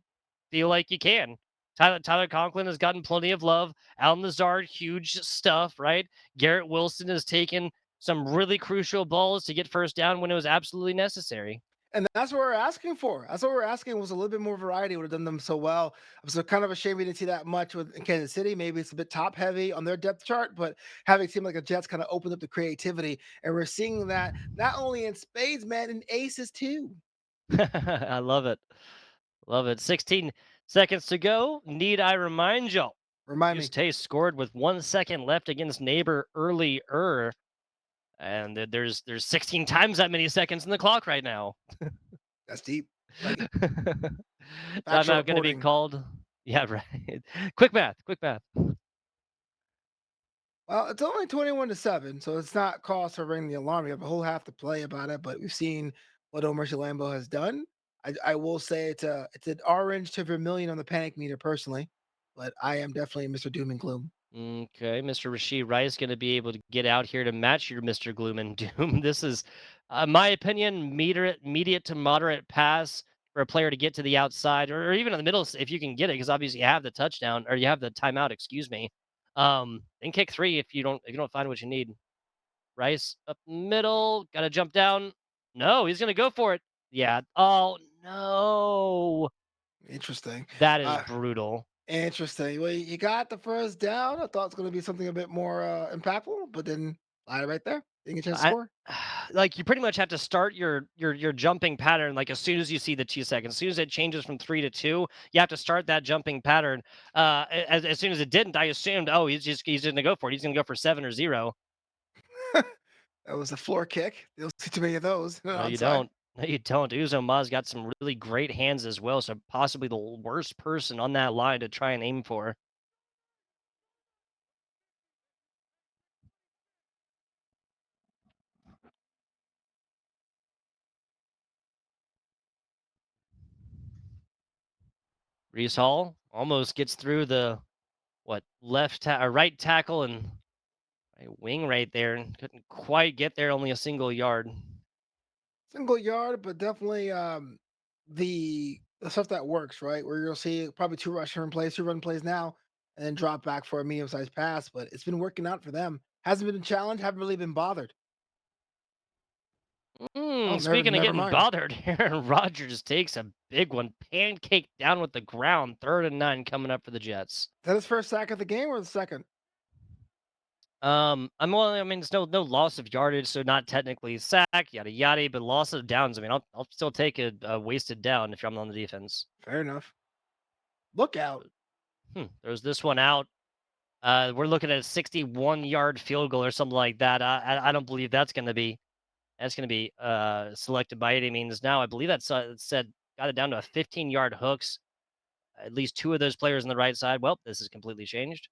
feel like you can. Tyler Conklin has gotten plenty of love. Al Nazard, huge stuff, right? Garrett Wilson has taken some really crucial balls to get first down when it was absolutely necessary. And that's what we're asking for. That's what we're asking was a little bit more variety would have done them so well. I'm so kind of ashamed we didn't see that much with in Kansas City. Maybe it's a bit top heavy on their depth chart, but having a team like the Jets kind of opened up the creativity. And we're seeing that not only in spades, man, in aces too. I love it. Love it. 16 seconds to go. Need I remind y'all? Remind me. Tay scored with 1 second left against neighbor earlier, and there's 16 times that many seconds in the clock right now. That's deep. Like it. Factual Timeout going to be reporting. called. Yeah, right. Quick math. Quick math. Well, it's only 21-7, so it's not cause for ringing the alarm. You have a whole half to play about it, but we've seen what Omercy Lambo has done. I will say it's an orange to vermilion on the panic meter personally. but I am definitely Mr. Doom and Gloom. Okay, Mr. Rasheed Rice going to be able to get out here to match your Mr. Gloom and Doom. This is, my opinion, mediate to moderate pass for a player to get to the outside or even in the middle if you can get it, because obviously you have the touchdown or you have the timeout. Excuse me. Then kick three if you don't find what you need. Rice up middle, got to jump down. No, he's going to go for it. Yeah. Oh no, Interesting. that is Uh, brutal. Interesting. Well, you got the first down. I thought it was going to be something a bit more impactful, but then lie right there. Didn't get a chance to I score. like you pretty much have to start your jumping pattern like as soon as you see the 2 seconds. As soon as it changes from 3 to 2, you have to start that jumping pattern. As soon as it didn't, I assumed, oh, he's gonna go for it. He's gonna go for 7 or 0. That was a floor kick. You don't see too many of those No, you outside. don't. No, you don't. Uzo Ma's got some really great hands as well, so possibly the worst person on that line to try and aim for. Reese Hall almost gets through the what or right tackle and right wing right there and couldn't quite get there, only a single yard. Single yard, but definitely the stuff that works, right? Where you'll see probably two rushing plays, two run plays now, and then drop back for a medium sized pass. But it's been working out for them. Hasn't been a challenge. Haven't really been bothered. Oh, Speaking of never getting mind. bothered, Aaron Rodgers takes a big one, pancake down with the ground. 3rd and 9 coming up for the Jets. Is that his first sack of the game or the second? I mean, it's no loss of yardage, so not technically sack, yada yada, but loss of downs. I mean, I'll still take a wasted down if I'm on the defense. Fair enough. Look out. There's this one out. We're looking at a 61-yard field goal or something like that. I don't believe that's gonna be selected by any means. Now I believe that's said got it down to a 15-yard hooks. At least two of those players on the right side. Well, this is completely changed,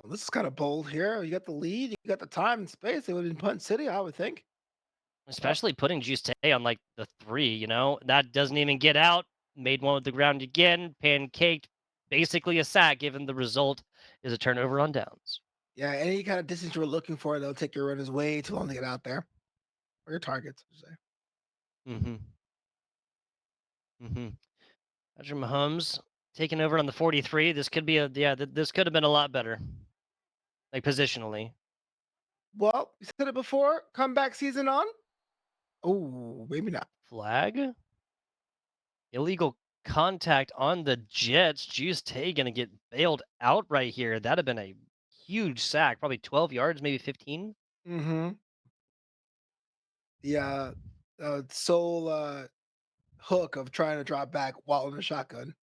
Well, this is kind of bold here. You got the lead, you got the time and space. They would have been punting city, I would think. Oh, especially putting Juixetae on like the 3. That doesn't even get out. Made one with the ground again, pancaked, basically a sack. Given the result is a turnover on downs. yeah, any kind of distance you were looking for, they'll take your runners way too long to get out there. Or your targets, I should say. Mm-hmm. Mm-hmm. Patrick Mahomes taking over on the 43. This could be this could have been a lot better, like positionally. Well, you said it before. Comeback season on? Oh, maybe not. Flag. Illegal contact on the Jets. Juice-Tay gonna get bailed out right here. That'd have been a huge sack, probably 12 yards, maybe 15. Mm-hmm. The sole hook of trying to drop back while in a shotgun.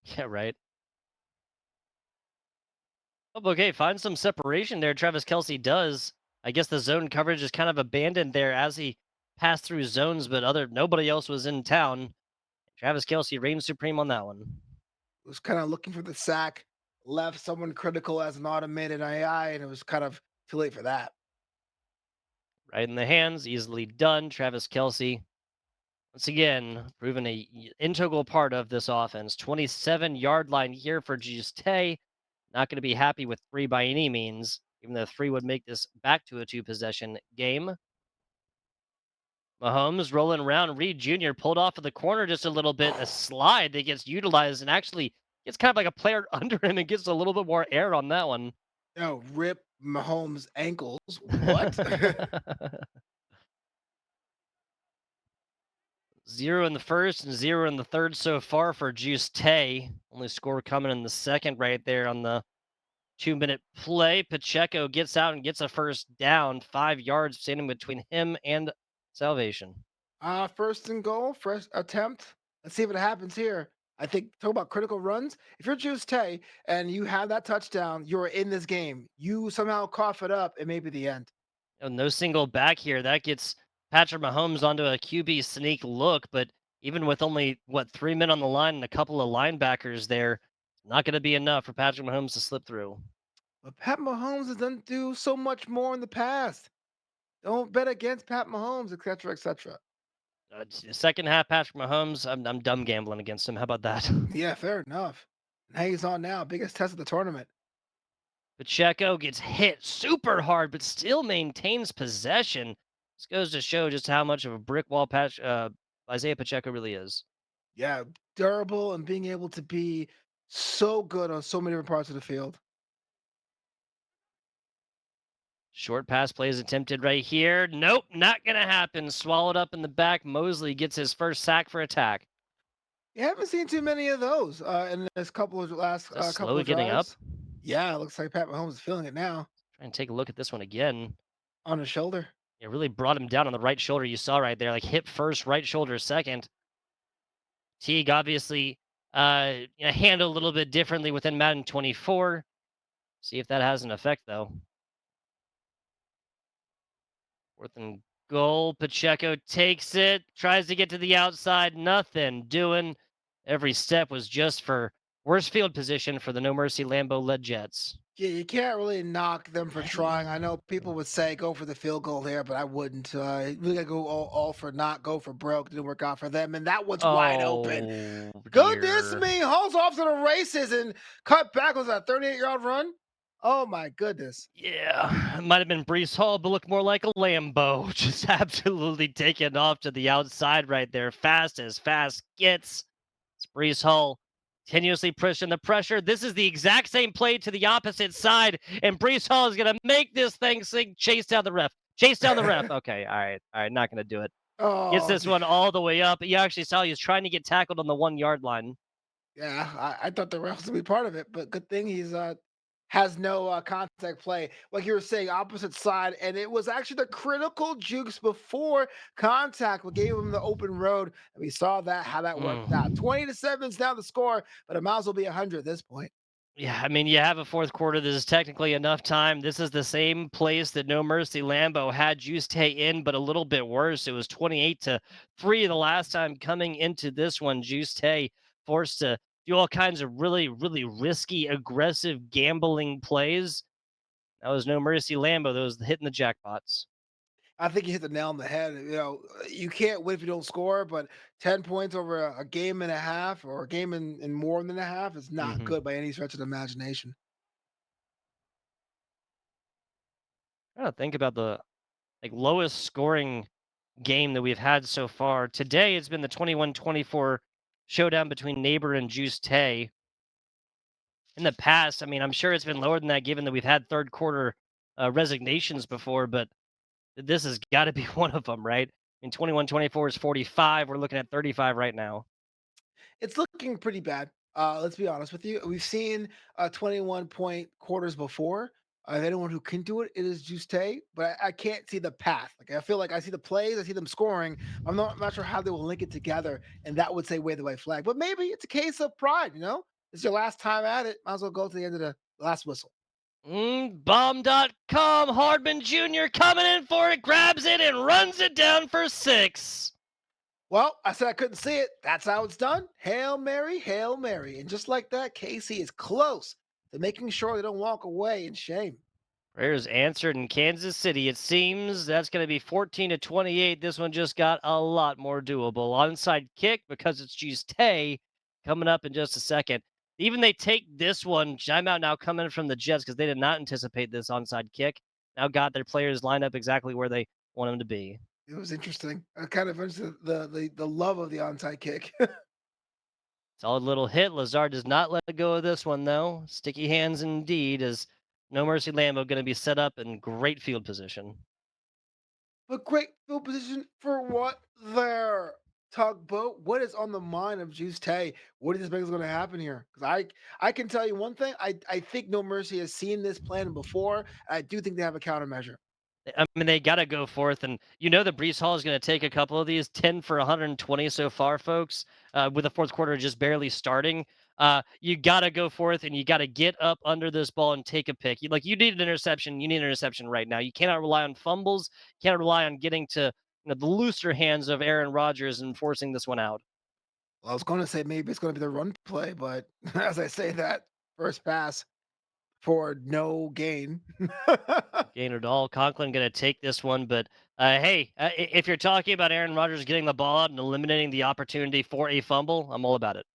Yeah, right. Oh, okay, find some separation there. Travis Kelsey does. I guess the zone coverage is kind of abandoned there as he passed through zones, but nobody else was in town. Travis Kelsey reigns supreme on that one. Was kind of looking for the sack, left someone critical as an automated AI, and it was kind of too late for that. Right in the hands, easily done. Travis Kelsey once again, proven a integral part of this offense. 27-yard line here for Juixetae. Not going to be happy with 3 by any means, even though 3 would make this back to a 2-possession game. Mahomes rolling around. Reed Jr. pulled off of the corner just a little bit. A slide that gets utilized and actually gets kind of like a player under him and gets a little bit more air on that one. Oh, rip Mahomes' ankles. What? 0 in the first and 0 in the third so far for Juixetae. Only score coming in the second right there on the 2-minute play. Pacheco gets out and gets a first down, 5 yards standing between him and salvation. First and goal, first attempt. Let's see if it happens here. I think talk about critical runs. If you're Juice Tay and you have that touchdown, you're in this game. You somehow cough it up, it may be the end. No single back here. That gets Patrick Mahomes onto a QB sneak look, but even with only, 3 men on the line and a couple of linebackers there, not going to be enough for Patrick Mahomes to slip through. But Pat Mahomes has done do so much more in the past. Don't bet against Pat Mahomes, etc., etc. Second half, Patrick Mahomes, I'm dumb gambling against him. How about that? Yeah, fair enough. Now he's on now, biggest test of the tournament. Pacheco gets hit super hard, but still maintains possession. This goes to show just how much of a brick wall patch Isaiah Pacheco really is. Yeah, durable and being able to be so good on so many different parts of the field. Short pass plays attempted right here. Nope, not going to happen. Swallowed up in the back. Mosley gets his first sack for attack. You haven't seen too many of those in this couple of last Just couple slowly of getting up. drives. Yeah, it looks like Pat Mahomes is feeling it now Try and take a look at this one again. on his shoulder. It really brought him down on the right shoulder. You saw right there, like hip first, right shoulder second. Teague obviously handled a little bit differently within Madden 24. See if that has an effect though. Fourth and goal. Pacheco takes it, tries to get to the outside. Nothing doing. Every step was just for worst field position for the No Mercy Lambo led Jets. Yeah, you can't really knock them for trying. I know people would say go for the field goal here, but I wouldn't. You really gotta go all for not, go for broke. Didn't work out for them, and that one's wide open. Oh Goodness dear. me, hauls off to the races and cut back. Was that 38-yard run? Oh my goodness. Yeah, it might have been Brees Hall, but looked more like a Lambo. Just absolutely taking off to the outside right there. Fast as fast gets. It's Brees Hall continuously pushing the pressure. This is the exact same play to the opposite side, and Brees Hall is going to make this thing sing, chase down the ref. Chase down the ref. Okay, all right, not going to do it. Gets Oh, this one all the way up. You actually saw he was trying to get tackled on the 1 yard line. yeah, I thought the refs would be part of it, but good thing he's has no contact play. Like you were saying, opposite side, and it was actually the critical jukes before contact what gave him the open road, and we saw that how that worked out. Mm. 20-7 is now the score, but it might as well be 100 at this point. Yeah, I mean, you have a fourth quarter. This is technically enough time. This is the same place that No Mercy Lambo had Juixetae in, but a little bit worse. It was 28-3 the last time coming into this one. Juixetae forced to do all kinds of really, really risky, aggressive gambling plays. That was No Mercy Lambo. That was hitting the jackpots. I think you hit the nail on the head. You can't win if you don't score, but 10 points over a game and a half or a game in more than a half is not Hmm. good by any stretch of the imagination. Trying to think about the lowest scoring game that we've had so far. Today, it's been the 21-24 showdown between Neighbor and Juice Tay. In the past, I mean, I'm sure it's been lower than that given that we've had third quarter resignations before, but this has got to be one of them, right? I mean, 21-24 is 45. We're looking at 35 right now. It's looking pretty bad. Let's be honest with you. We've seen 21-point quarters before. Anyone who can do it, it is Juste, but I can't see the path. Like I feel like I see the plays, I see them scoring. I'm not sure how they will link it together, and that would say wave the white flag. But maybe it's a case of pride. It's your last time at it. Might as well go to the end of the last whistle. Bomb.com, Hardman Jr. coming in for it, grabs it, and runs it down for 6. Well, I said I couldn't see it. That's how it's done. Hail Mary, Hail Mary. And just like that, KC is close to making sure they don't walk away in shame. Prayers answered in Kansas City. It seems that's going to be 14-28. This one just got a lot more doable. Onside kick because it's Juixetae coming up in just a second. Even they take this one, timeout now coming from the Jets because they did not anticipate this onside kick. Now got their players lined up exactly where they want them to be. It was interesting. I kind of understood the love of the onside kick. Solid little hit. Lazard does not let go of this one though. Sticky hands indeed. As No Mercy Lambo going to be set up in great field position. But great field position for what there? Tugboat. What is on the mind of Juice Tay? What do you think is going to happen here? Because I can tell you one thing. I think No Mercy has seen this plan before. I do think they have a countermeasure. I mean, they got to go forth, and the Brees Hall is going to take a couple of these. 10 for 120 so far, folks. With the fourth quarter just barely starting, you got to go forth and you got to get up under this ball and take a pick. You need an interception. You need an interception right now. You cannot rely on fumbles. You cannot rely on getting to the looser hands of Aaron Rodgers and forcing this one out. Well, I was going to say maybe it's going to be the run play, but as I say that, first pass for no gain. Gained all. Conklin going to take this one, but hey, if you're talking about Aaron Rodgers getting the ball out and eliminating the opportunity for a fumble, I'm all about it.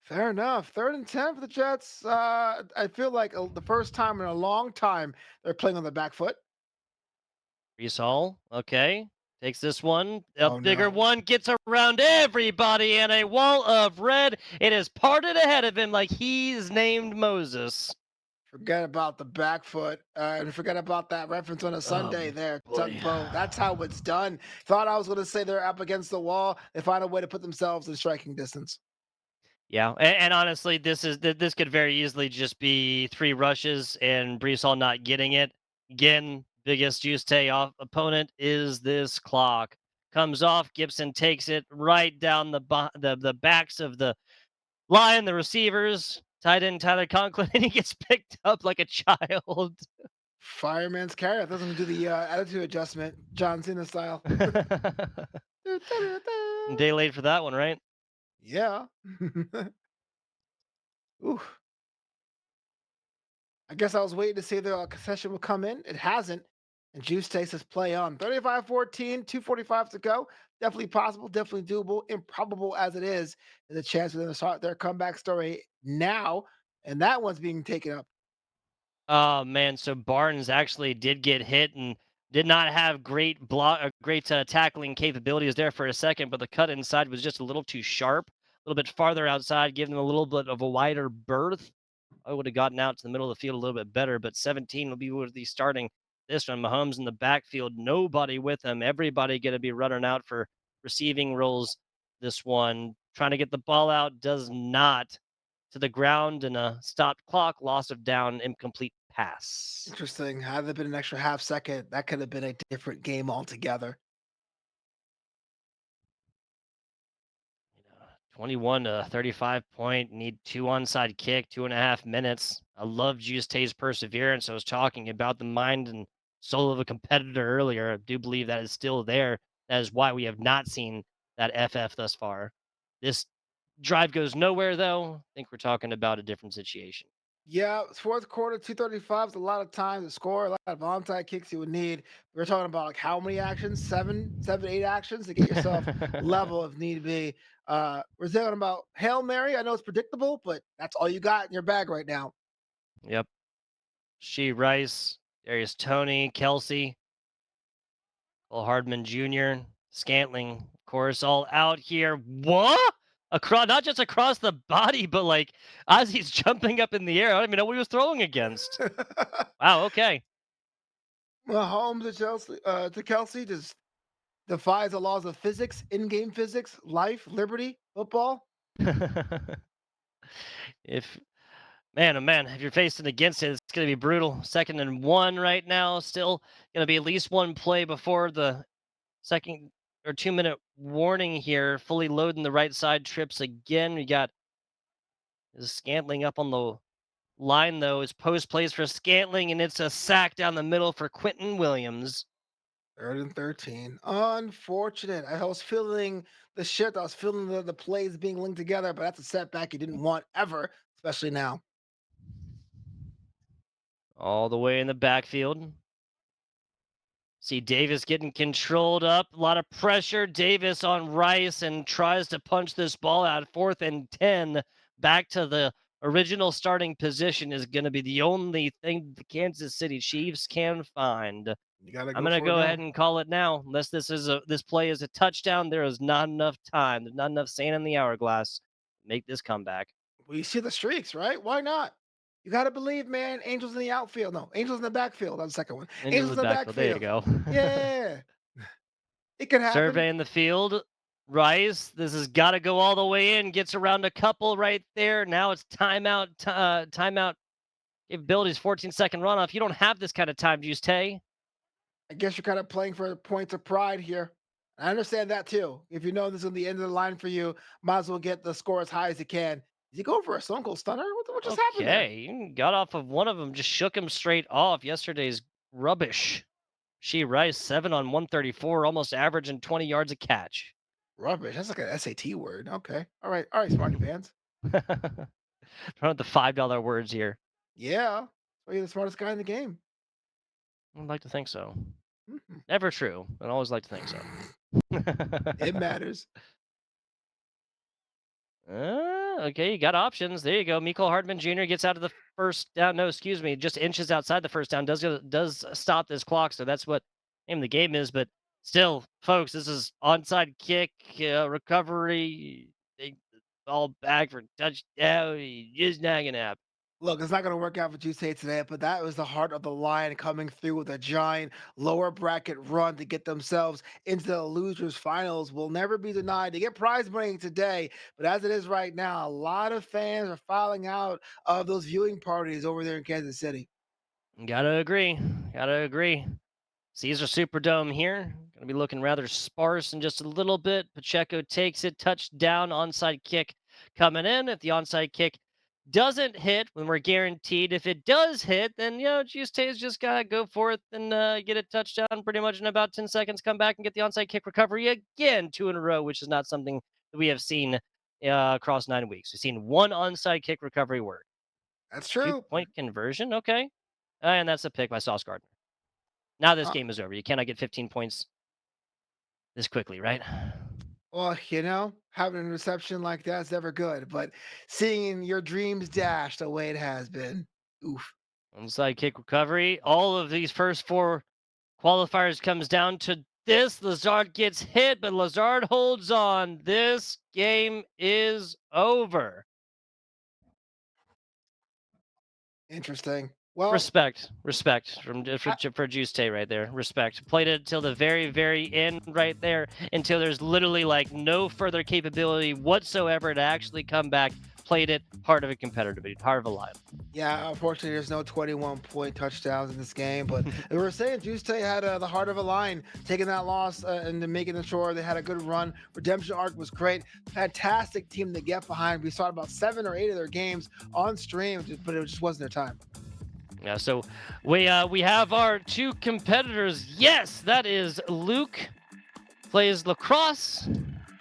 Fair enough. 3rd and 10 for the Jets. I feel like the first time in a long time they're playing on the back foot. Brees Hall, okay, takes this one, a Oh bigger no. one, gets around everybody, and a wall of red. It is parted ahead of him like he's named Moses. Forget about the back foot, and forget about that reference on a Oh Sunday there, boy. Tugboat. That's how it's done. Thought I was going to say they're up against the wall. They find a way to put themselves in striking distance. Yeah, and honestly, this could very easily just be three rushes and Brees Hall not getting it. Again, biggest Juixetae off opponent is this clock. Comes off, Gibson takes it right down the backs of the line, the receivers, tight end Tyler Conklin, and he gets picked up like a child. Fireman's carry. Doesn't do the attitude adjustment, John Cena style. Day late for that one, right? Yeah. Ooh. I guess I was waiting to see if the concession would come in. It hasn't. And Juice takes his play on. 35-14, 2:45 to go. Definitely possible, definitely doable. Improbable as it is, there's a chance for them to start their comeback story now. And that one's being taken up. Oh man, so Barnes actually did get hit and did not have great tackling capabilities there for a second, but the cut inside was just a little too sharp, a little bit farther outside, giving them a little bit of a wider berth. I would have gotten out to the middle of the field a little bit better, but 17 will be with the starting this one. Mahomes in the backfield, nobody with him. Everybody going to be running out for receiving roles. This one trying to get the ball out does not to the ground and a stopped clock, loss of down, incomplete pass. Interesting. Had there been an extra half second, that could have been a different game altogether. You know, 21 to 35 point, need two onside kick, 2.5 minutes. I love Juice's perseverance. I was talking about the mind and soul of a competitor earlier. I do believe that is still there. That is why we have not seen that FF thus far. This drive goes nowhere, though. I think we're talking about a different situation. Yeah, fourth quarter, 2:35 is a lot of time to score, a lot of onside kicks you would need. We're talking about like how many actions? Seven, 8 actions to get yourself level if need be. We're talking about Hail Mary. I know it's predictable, but that's all you got in your bag right now. Yep. She Rice, Darius Tony, Kelsey, Cole Hardman Jr., Scantling, of course, all out here. What? Across, not just across the body, but like as he's jumping up in the air. I don't even know what he was throwing against. Wow, okay. Mahomes to Kelsey just defies the laws of physics, in-game physics, life, liberty, football. If man, oh man, if you're facing against it, it's going to be brutal. 2nd and 1 right now. Still going to be at least one play before the second or 2 minute warning here. Fully loading the right side trips again. We got Scantling up on the line, though, is post plays for Scantling, and it's a sack down the middle for Quentin Williams. 3rd and 13. Unfortunate. I was feeling the shift. I was feeling the plays being linked together, but that's a setback you didn't want ever, especially now. All the way in the backfield. See Davis getting controlled up. A lot of pressure. Davis on Rice and tries to punch this ball out. 4th and 10. Back to the original starting position is going to be the only thing the Kansas City Chiefs can find. You gotta I'm go gonna for it go ahead now. and call it now. Unless this play is a touchdown, there is not enough time. There's not enough sand in the hourglass to make this comeback. We see the streaks, right? Why not? You gotta believe, man. Angels in the outfield. No, angels in the backfield. That's the second one. Into Angels the in the backfield. There you backfield. go. Yeah, it could happen. Surveying the field. Rice, this has got to go all the way in. Gets around a couple right there. Now it's timeout capabilities. 14-second runoff. You don't have this kind of time, Juice Tay. I guess you're kind of playing for points of pride here. I understand that too. If you know this is the end of the line for you, might as well get the score as high as you can. Is he going for a Stone Cold Stunner? What just happened there? Okay, got off of one of them. Just shook him straight off. Yesterday's rubbish. She Rice 7 on 134, almost averaging 20 yards a catch. Rubbish. That's like an SAT word. Okay. All right, Smarty Pants. Throwing out the $5 words here. Yeah. Well, you're the smartest guy in the game. I'd like to think so. Mhm. Never true, but I always like to think so. It matters. Okay, you got options. There you go. Miko Hardman Jr. gets out of the first down. No, excuse me, just inches outside the first down. Does stop this clock. So that's what name of the game is. But still, folks, this is onside kick recovery. They all back for touchdown. Just not gonna happen. Look, it's not going to work out for Juixetae today, but that was the heart of the Lion coming through with a giant lower bracket run to get themselves into the losers finals. Will never be denied. They get prize money today, but as it is right now, a lot of fans are filing out of those viewing parties over there in Kansas City. Gotta agree. Gotta agree. Caesar Superdome here. Going to be looking rather sparse in just a little bit. Pacheco takes it. Touchdown. Onside kick coming in. If the onside kick doesn't hit, when we're guaranteed, if it does hit, then, Juice's just got to go for it and get a touchdown pretty much in about 10 seconds. Come back and get the onside kick recovery again, 2 in a row, which is not something that we have seen across 9 weeks. We've seen one onside kick recovery work. That's Two true. point conversion. Okay. And that's a pick by Sauce Gardner. Now this Uh, game is over. You cannot get 15 points this quickly, right? well, having a reception like that's never good, but seeing your dreams dashed the way it has been, oof. Onside kick recovery. All of these first 4 qualifiers comes down to this. Lazard gets hit, but Lazard holds on. This game is over. Interesting. Well, Respect from I, for Juixetae right there. Respect. Played it till the very, very end right there until there's literally like no further capability whatsoever to actually come back. Played it heart of a competitor, heart of a lion. Yeah, unfortunately, there's no 21-point touchdowns in this game, but we were saying Juice had the heart of a lion, taking that loss and then making sure they had a good run. Redemption arc was great. Fantastic team to get behind. We saw about 7 or 8 of their games on stream, but it just wasn't their time. Yeah, so we have our 2 competitors. Yes, that is Luke plays lacrosse.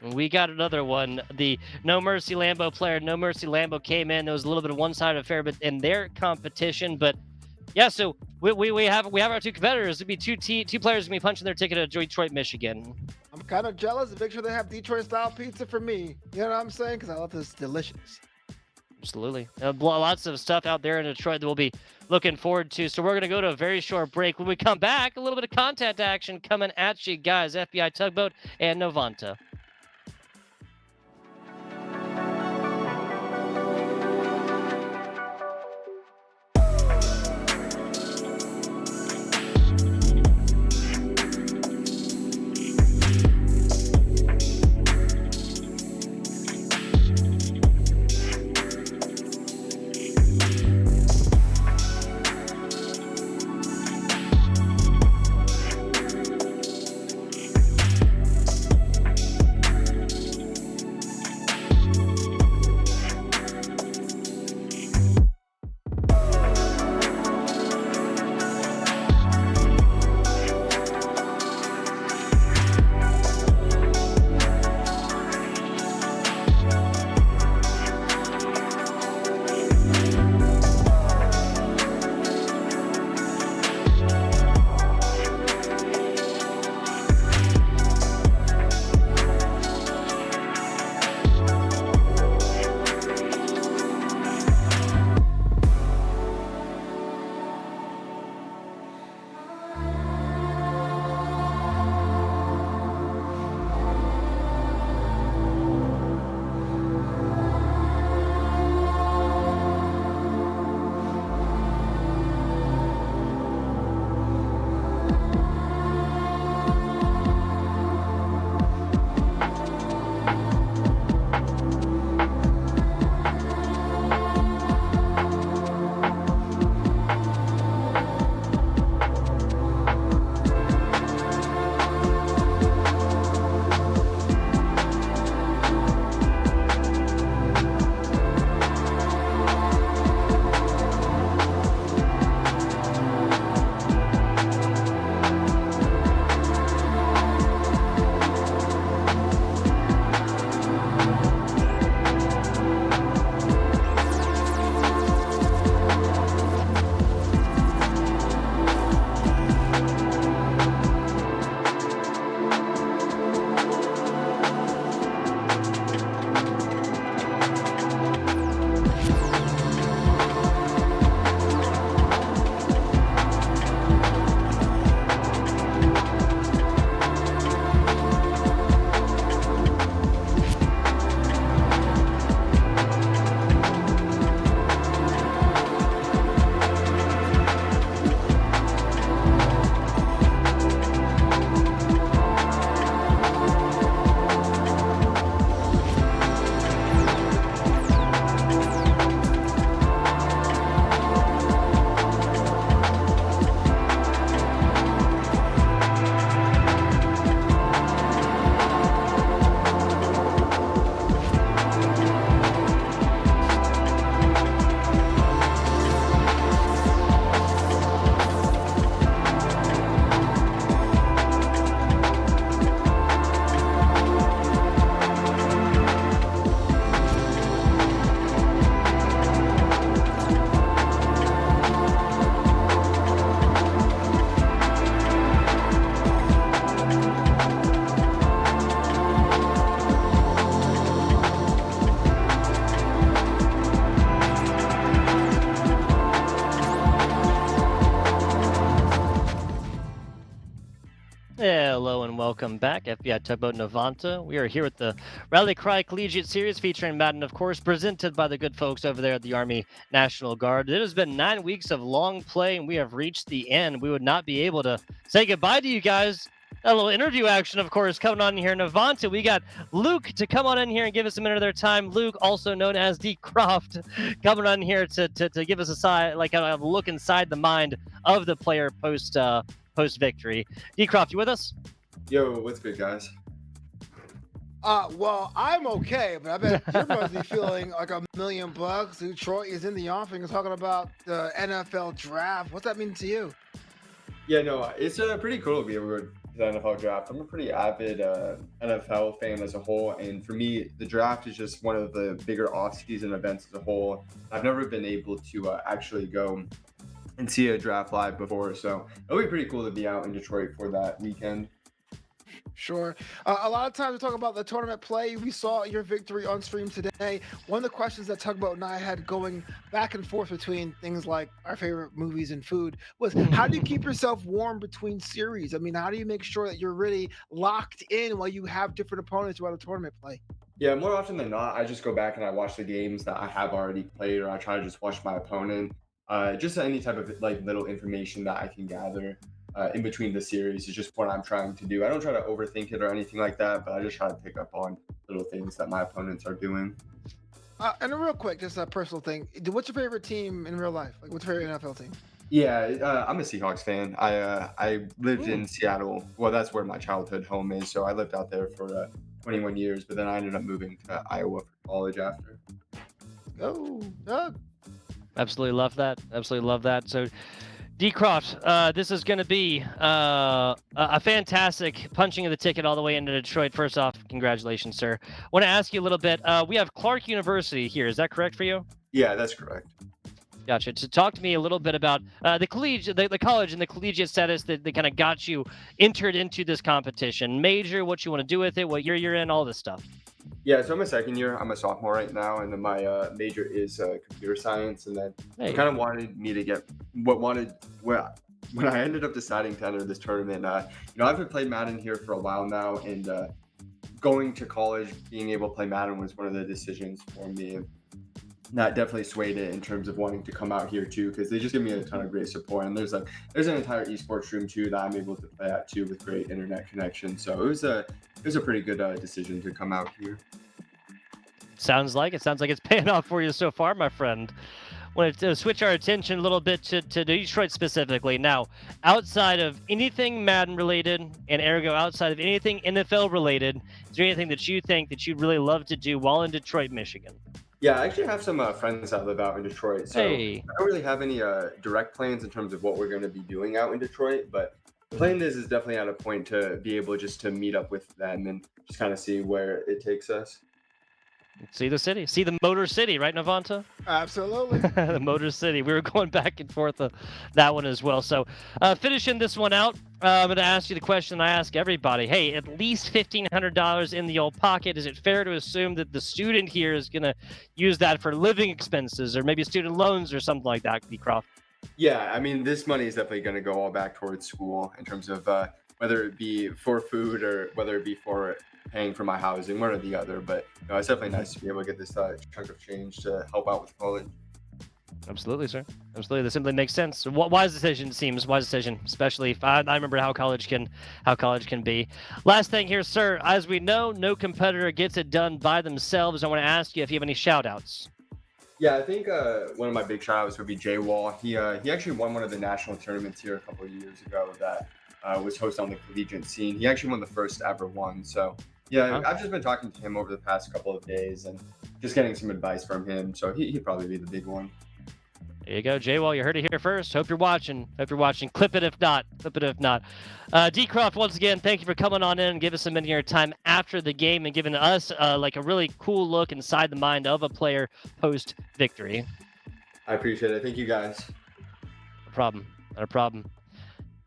We got another one. The NoMercyLambo player, NoMercyLambo came in. There was a little bit of one-sided affair, but in their competition. But yeah, so we have our 2 competitors. It'd be two players gonna be punching their ticket at Detroit, Michigan. I'm kind of jealous and make sure they have Detroit-style pizza for me. You know what I'm saying? Because I love this delicious. Absolutely. Lots of stuff out there in Detroit that we'll be looking forward to. So we're going to go to a very short break. When we come back, a little bit of contact action coming at you guys. FBI Tugboat and Novanta. welcome back. FBI Tugboat Navanta. We are here with the Rally Cry Collegiate Series featuring Madden, of course, presented by the good folks over there at the Army National Guard. It has been 9 weeks of long play, and we have reached the end. We would not be able to say goodbye to you guys. A little interview action, of course, coming on here. Navanta, we got Luke to come on in here and give us a minute of their time. Luke, also known as D. Croft, coming on here to give us a side, like a look inside the mind of the player post victory. D. Croft, you with us? Yo, what's good, guys? Well, I'm okay, but I bet you must be feeling like $1,000,000. Detroit is in the offing and talking about the NFL draft. What's that mean to you? Yeah, no, it's pretty cool to be able to the NFL draft. I'm a pretty avid NFL fan as a whole, and for me, the draft is just one of the bigger off-season events as a whole. I've never been able to actually go and see a draft live before, so it'll be pretty cool to be out in Detroit for that weekend. Sure. A lot of times we talk about the tournament play. We saw your victory on stream today. One of the questions that Tugboat and I had going back and forth between things like our favorite movies and food was, how do you keep yourself warm between series? I mean, how do you make sure that you're really locked in while you have different opponents throughout a tournament play? Yeah, more often than not, I just go back and I watch the games that I have already played, or I try to just watch my opponent. Just any type of like little information that I can gather in between the series is just what I'm trying to do. I don't try to overthink it or anything like that, but I just try to pick up on little things that my opponents are doing. And real quick, just a personal thing. What's your favorite team in real life? Like, what's your favorite NFL team? Yeah, I'm a Seahawks fan. I lived in Seattle. Well, that's where my childhood home is. So I lived out there for 21 years, but then I ended up moving to Iowa for college after. Go, Doug. Absolutely love that. Absolutely love that. So, D. Croft, this is going to be a fantastic punching of the ticket all the way into Detroit. First off, congratulations, sir. I want to ask you a little bit. We have Clark University here. Is that correct for you? Yeah, that's correct. Gotcha. To talk to me a little bit about the collegiate, the college and the collegiate status that kind of got you entered into this competition. Major, what you want to do with it, what year you're in, all this stuff. Yeah, so I'm a second year. I'm a sophomore right now, and then my major is computer science. And then it kind of wanted me to get when I ended up deciding to enter this tournament. I've played Madden here for a while now, and going to college, being able to play Madden was one of the decisions for me. That definitely swayed it in terms of wanting to come out here too, because they just give me a ton of great support, and there's an entire esports room too that I'm able to play at too with great internet connection. So it was a pretty good decision to come out here. Sounds like it's paying off for you so far, my friend. Want to switch our attention a little bit to Detroit specifically. Now, outside of anything Madden related, and ergo outside of anything NFL related, is there anything that you think that you'd really love to do while in Detroit, Michigan? Yeah, I actually have some friends that live out in Detroit, so Hey. I don't really have any direct plans in terms of what we're going to be doing out in Detroit, but the plan is definitely at a point to be able just to meet up with them and just kind of see where it takes us. See the city, see the Motor City, right, Navanta? Absolutely. The Motor City. We were going back and forth that one as well. So finishing this one out, I'm going to ask you the question I ask everybody. Hey, at least $1,500 in the old pocket. Is it fair to assume that the student here is going to use that for living expenses or maybe student loans or something like that, B. Croft? Yeah, I mean, this money is definitely going to go all back towards school in terms of whether it be for food or whether it be for paying for my housing, one or the other. But it's definitely nice to be able to get this chunk of change to help out with college. Absolutely, sir. Absolutely. That simply makes sense. Wise decision, seems. Wise decision, especially if I remember how college can be. Last thing here, sir. As we know, no competitor gets it done by themselves. I want to ask you if you have any shout outs. Yeah, I think one of my big shout-outs would be Jay Wall. He actually won one of the national tournaments here a couple of years ago that was hosted on the collegiate scene. He actually won the first ever one. So, yeah, I've just been talking to him over the past couple of days and just getting some advice from him. So he'd probably be the big one. There you go, Jay. Well, you heard it here first. Hope you're watching. Clip it if not. D. Croft, once again, thank you for coming on in and give us a minute of your time after the game and giving us like a really cool look inside the mind of a player post victory. I appreciate it. Thank you, guys. Not a problem.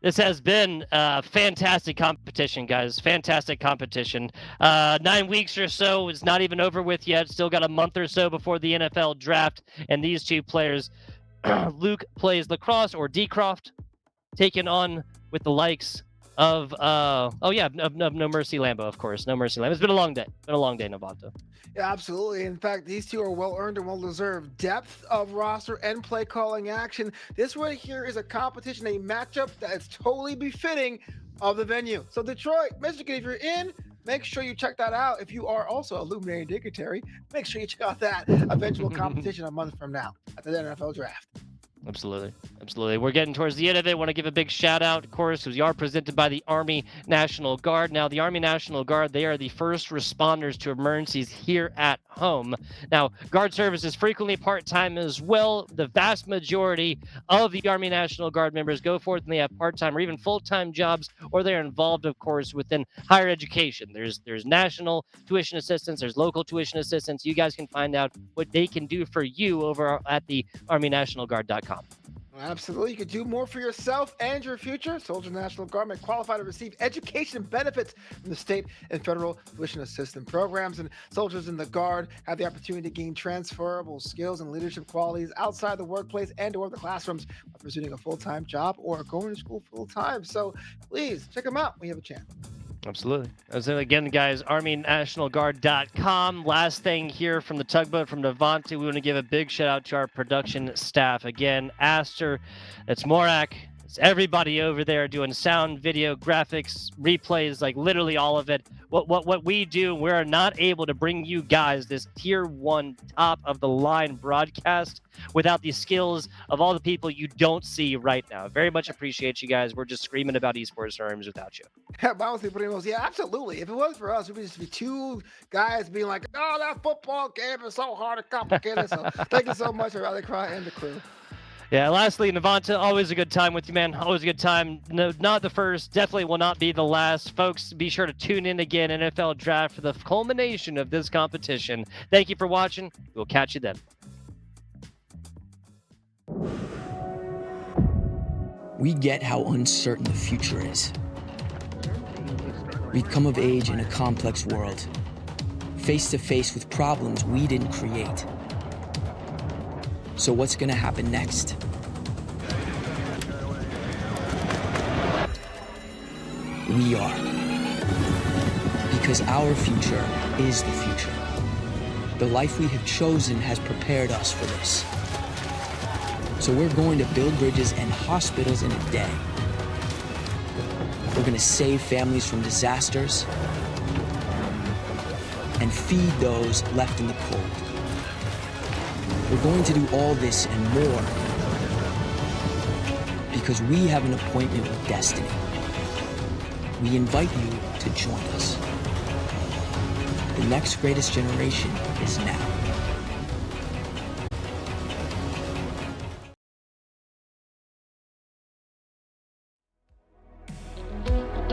This has been a fantastic competition, guys. Fantastic competition. 9 weeks or so. It's not even over with yet. Still got a month or so before the NFL draft. And these two players, Luke plays lacrosse, or D. Croft, taking on with the likes NoMercyLambo, of course. NoMercyLambo. It's been a long day. Been a long day, Novanto. Yeah, absolutely. In fact, these two are well earned and well deserved. Depth of roster and play calling action. This right here is a competition, a matchup that's totally befitting of the venue. So Detroit, Michigan, if you're in, make sure you check that out. If you are also a luminary dignitary, make sure you check out that eventual competition a month from now at the NFL draft. Absolutely. Absolutely. We're getting towards the end of it. Want to give a big shout out, of course, because we are presented by the Army National Guard. Now, the Army National Guard, they are the first responders to emergencies here at home. Now, Guard service is frequently part-time as well. The vast majority of the Army National Guard members go forth and they have part-time or even full-time jobs, or they're involved, of course, within higher education. There's national tuition assistance. There's local tuition assistance. You guys can find out what they can do for you over at the ArmyNationalGuard.com. Absolutely. You can do more for yourself and your future. Soldier National Guard may qualify to receive education benefits from the state and federal tuition assistance programs. And soldiers in the Guard have the opportunity to gain transferable skills and leadership qualities outside the workplace and or the classrooms by pursuing a full-time job or going to school full-time. So please check them out when you have a chance. Absolutely. So again, guys, ArmyNationalGuard.com. Last thing here from the tugboat from Novanto, we want to give a big shout out to our production staff. Again, Aster, it's Morak, it's everybody over there doing sound, video, graphics, replays, like literally all of it. What we do, we're not able to bring you guys this tier 1 top of the line broadcast without the skills of all the people you don't see right now. Very much appreciate you guys. We're just screaming about esports terms without you. Yeah, absolutely. If it was for us, it would just be two guys being like, "Oh, that football game is so hard and complicated." So thank you so much for Rally Cry and the crew. Yeah, lastly, Navanta, always a good time with you, man. Always a good time. No, not the first. Definitely will not be the last. Folks, be sure to tune in again, NFL Draft, for the culmination of this competition. Thank you for watching. We'll catch you then. We get how uncertain the future is. We've come of age in a complex world, face to face with problems we didn't create. So what's gonna happen next? We are. Because our future is the future. The life we have chosen has prepared us for this. So we're going to build bridges and hospitals in a day. We're gonna save families from disasters and feed those left in the cold. We're going to do all this and more because we have an appointment with destiny. We invite you to join us. The next greatest generation is now.